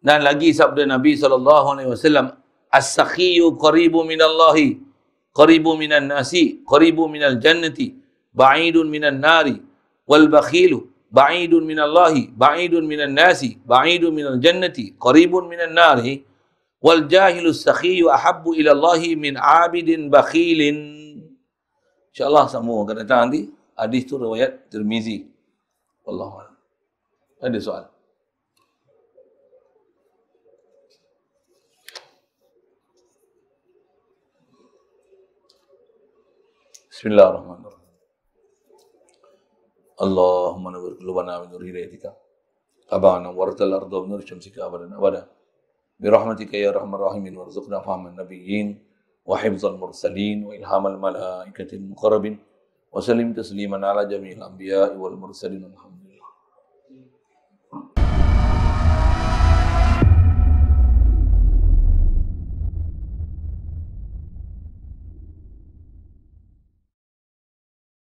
Dan lagi sabda Nabi SAW, As-sakhiyu qaribu minallahi, qaribu minan nasi, qaribu minal jannati, ba'idun minan nari, wal bakhilu, ba'idun minallahi, ba'idun minan nasi, ba'idun minal jannati, qaribun minan nari, wal jahilu sakhiyu ahabbu ilallahi min abidin bakhilin. InsyaAllah sambung akan datang nanti. Hadis tu riwayat Tirmizi. Wallahualam. Ada soal? Bismillahirrahmanirrahim. Allahumma nawwir qulubana min nur hidayatika. Abana wartal arda min nur syamsika abadan abada. Birahmatika ya arhamar rahimin warzuqna fahman nabiyyin wa hifzal mursalin wa ilhamal malaikatil muqarrabin wa sallim tasliman ala jami'il anbiya'i wal mursalin. Alhamdulillah.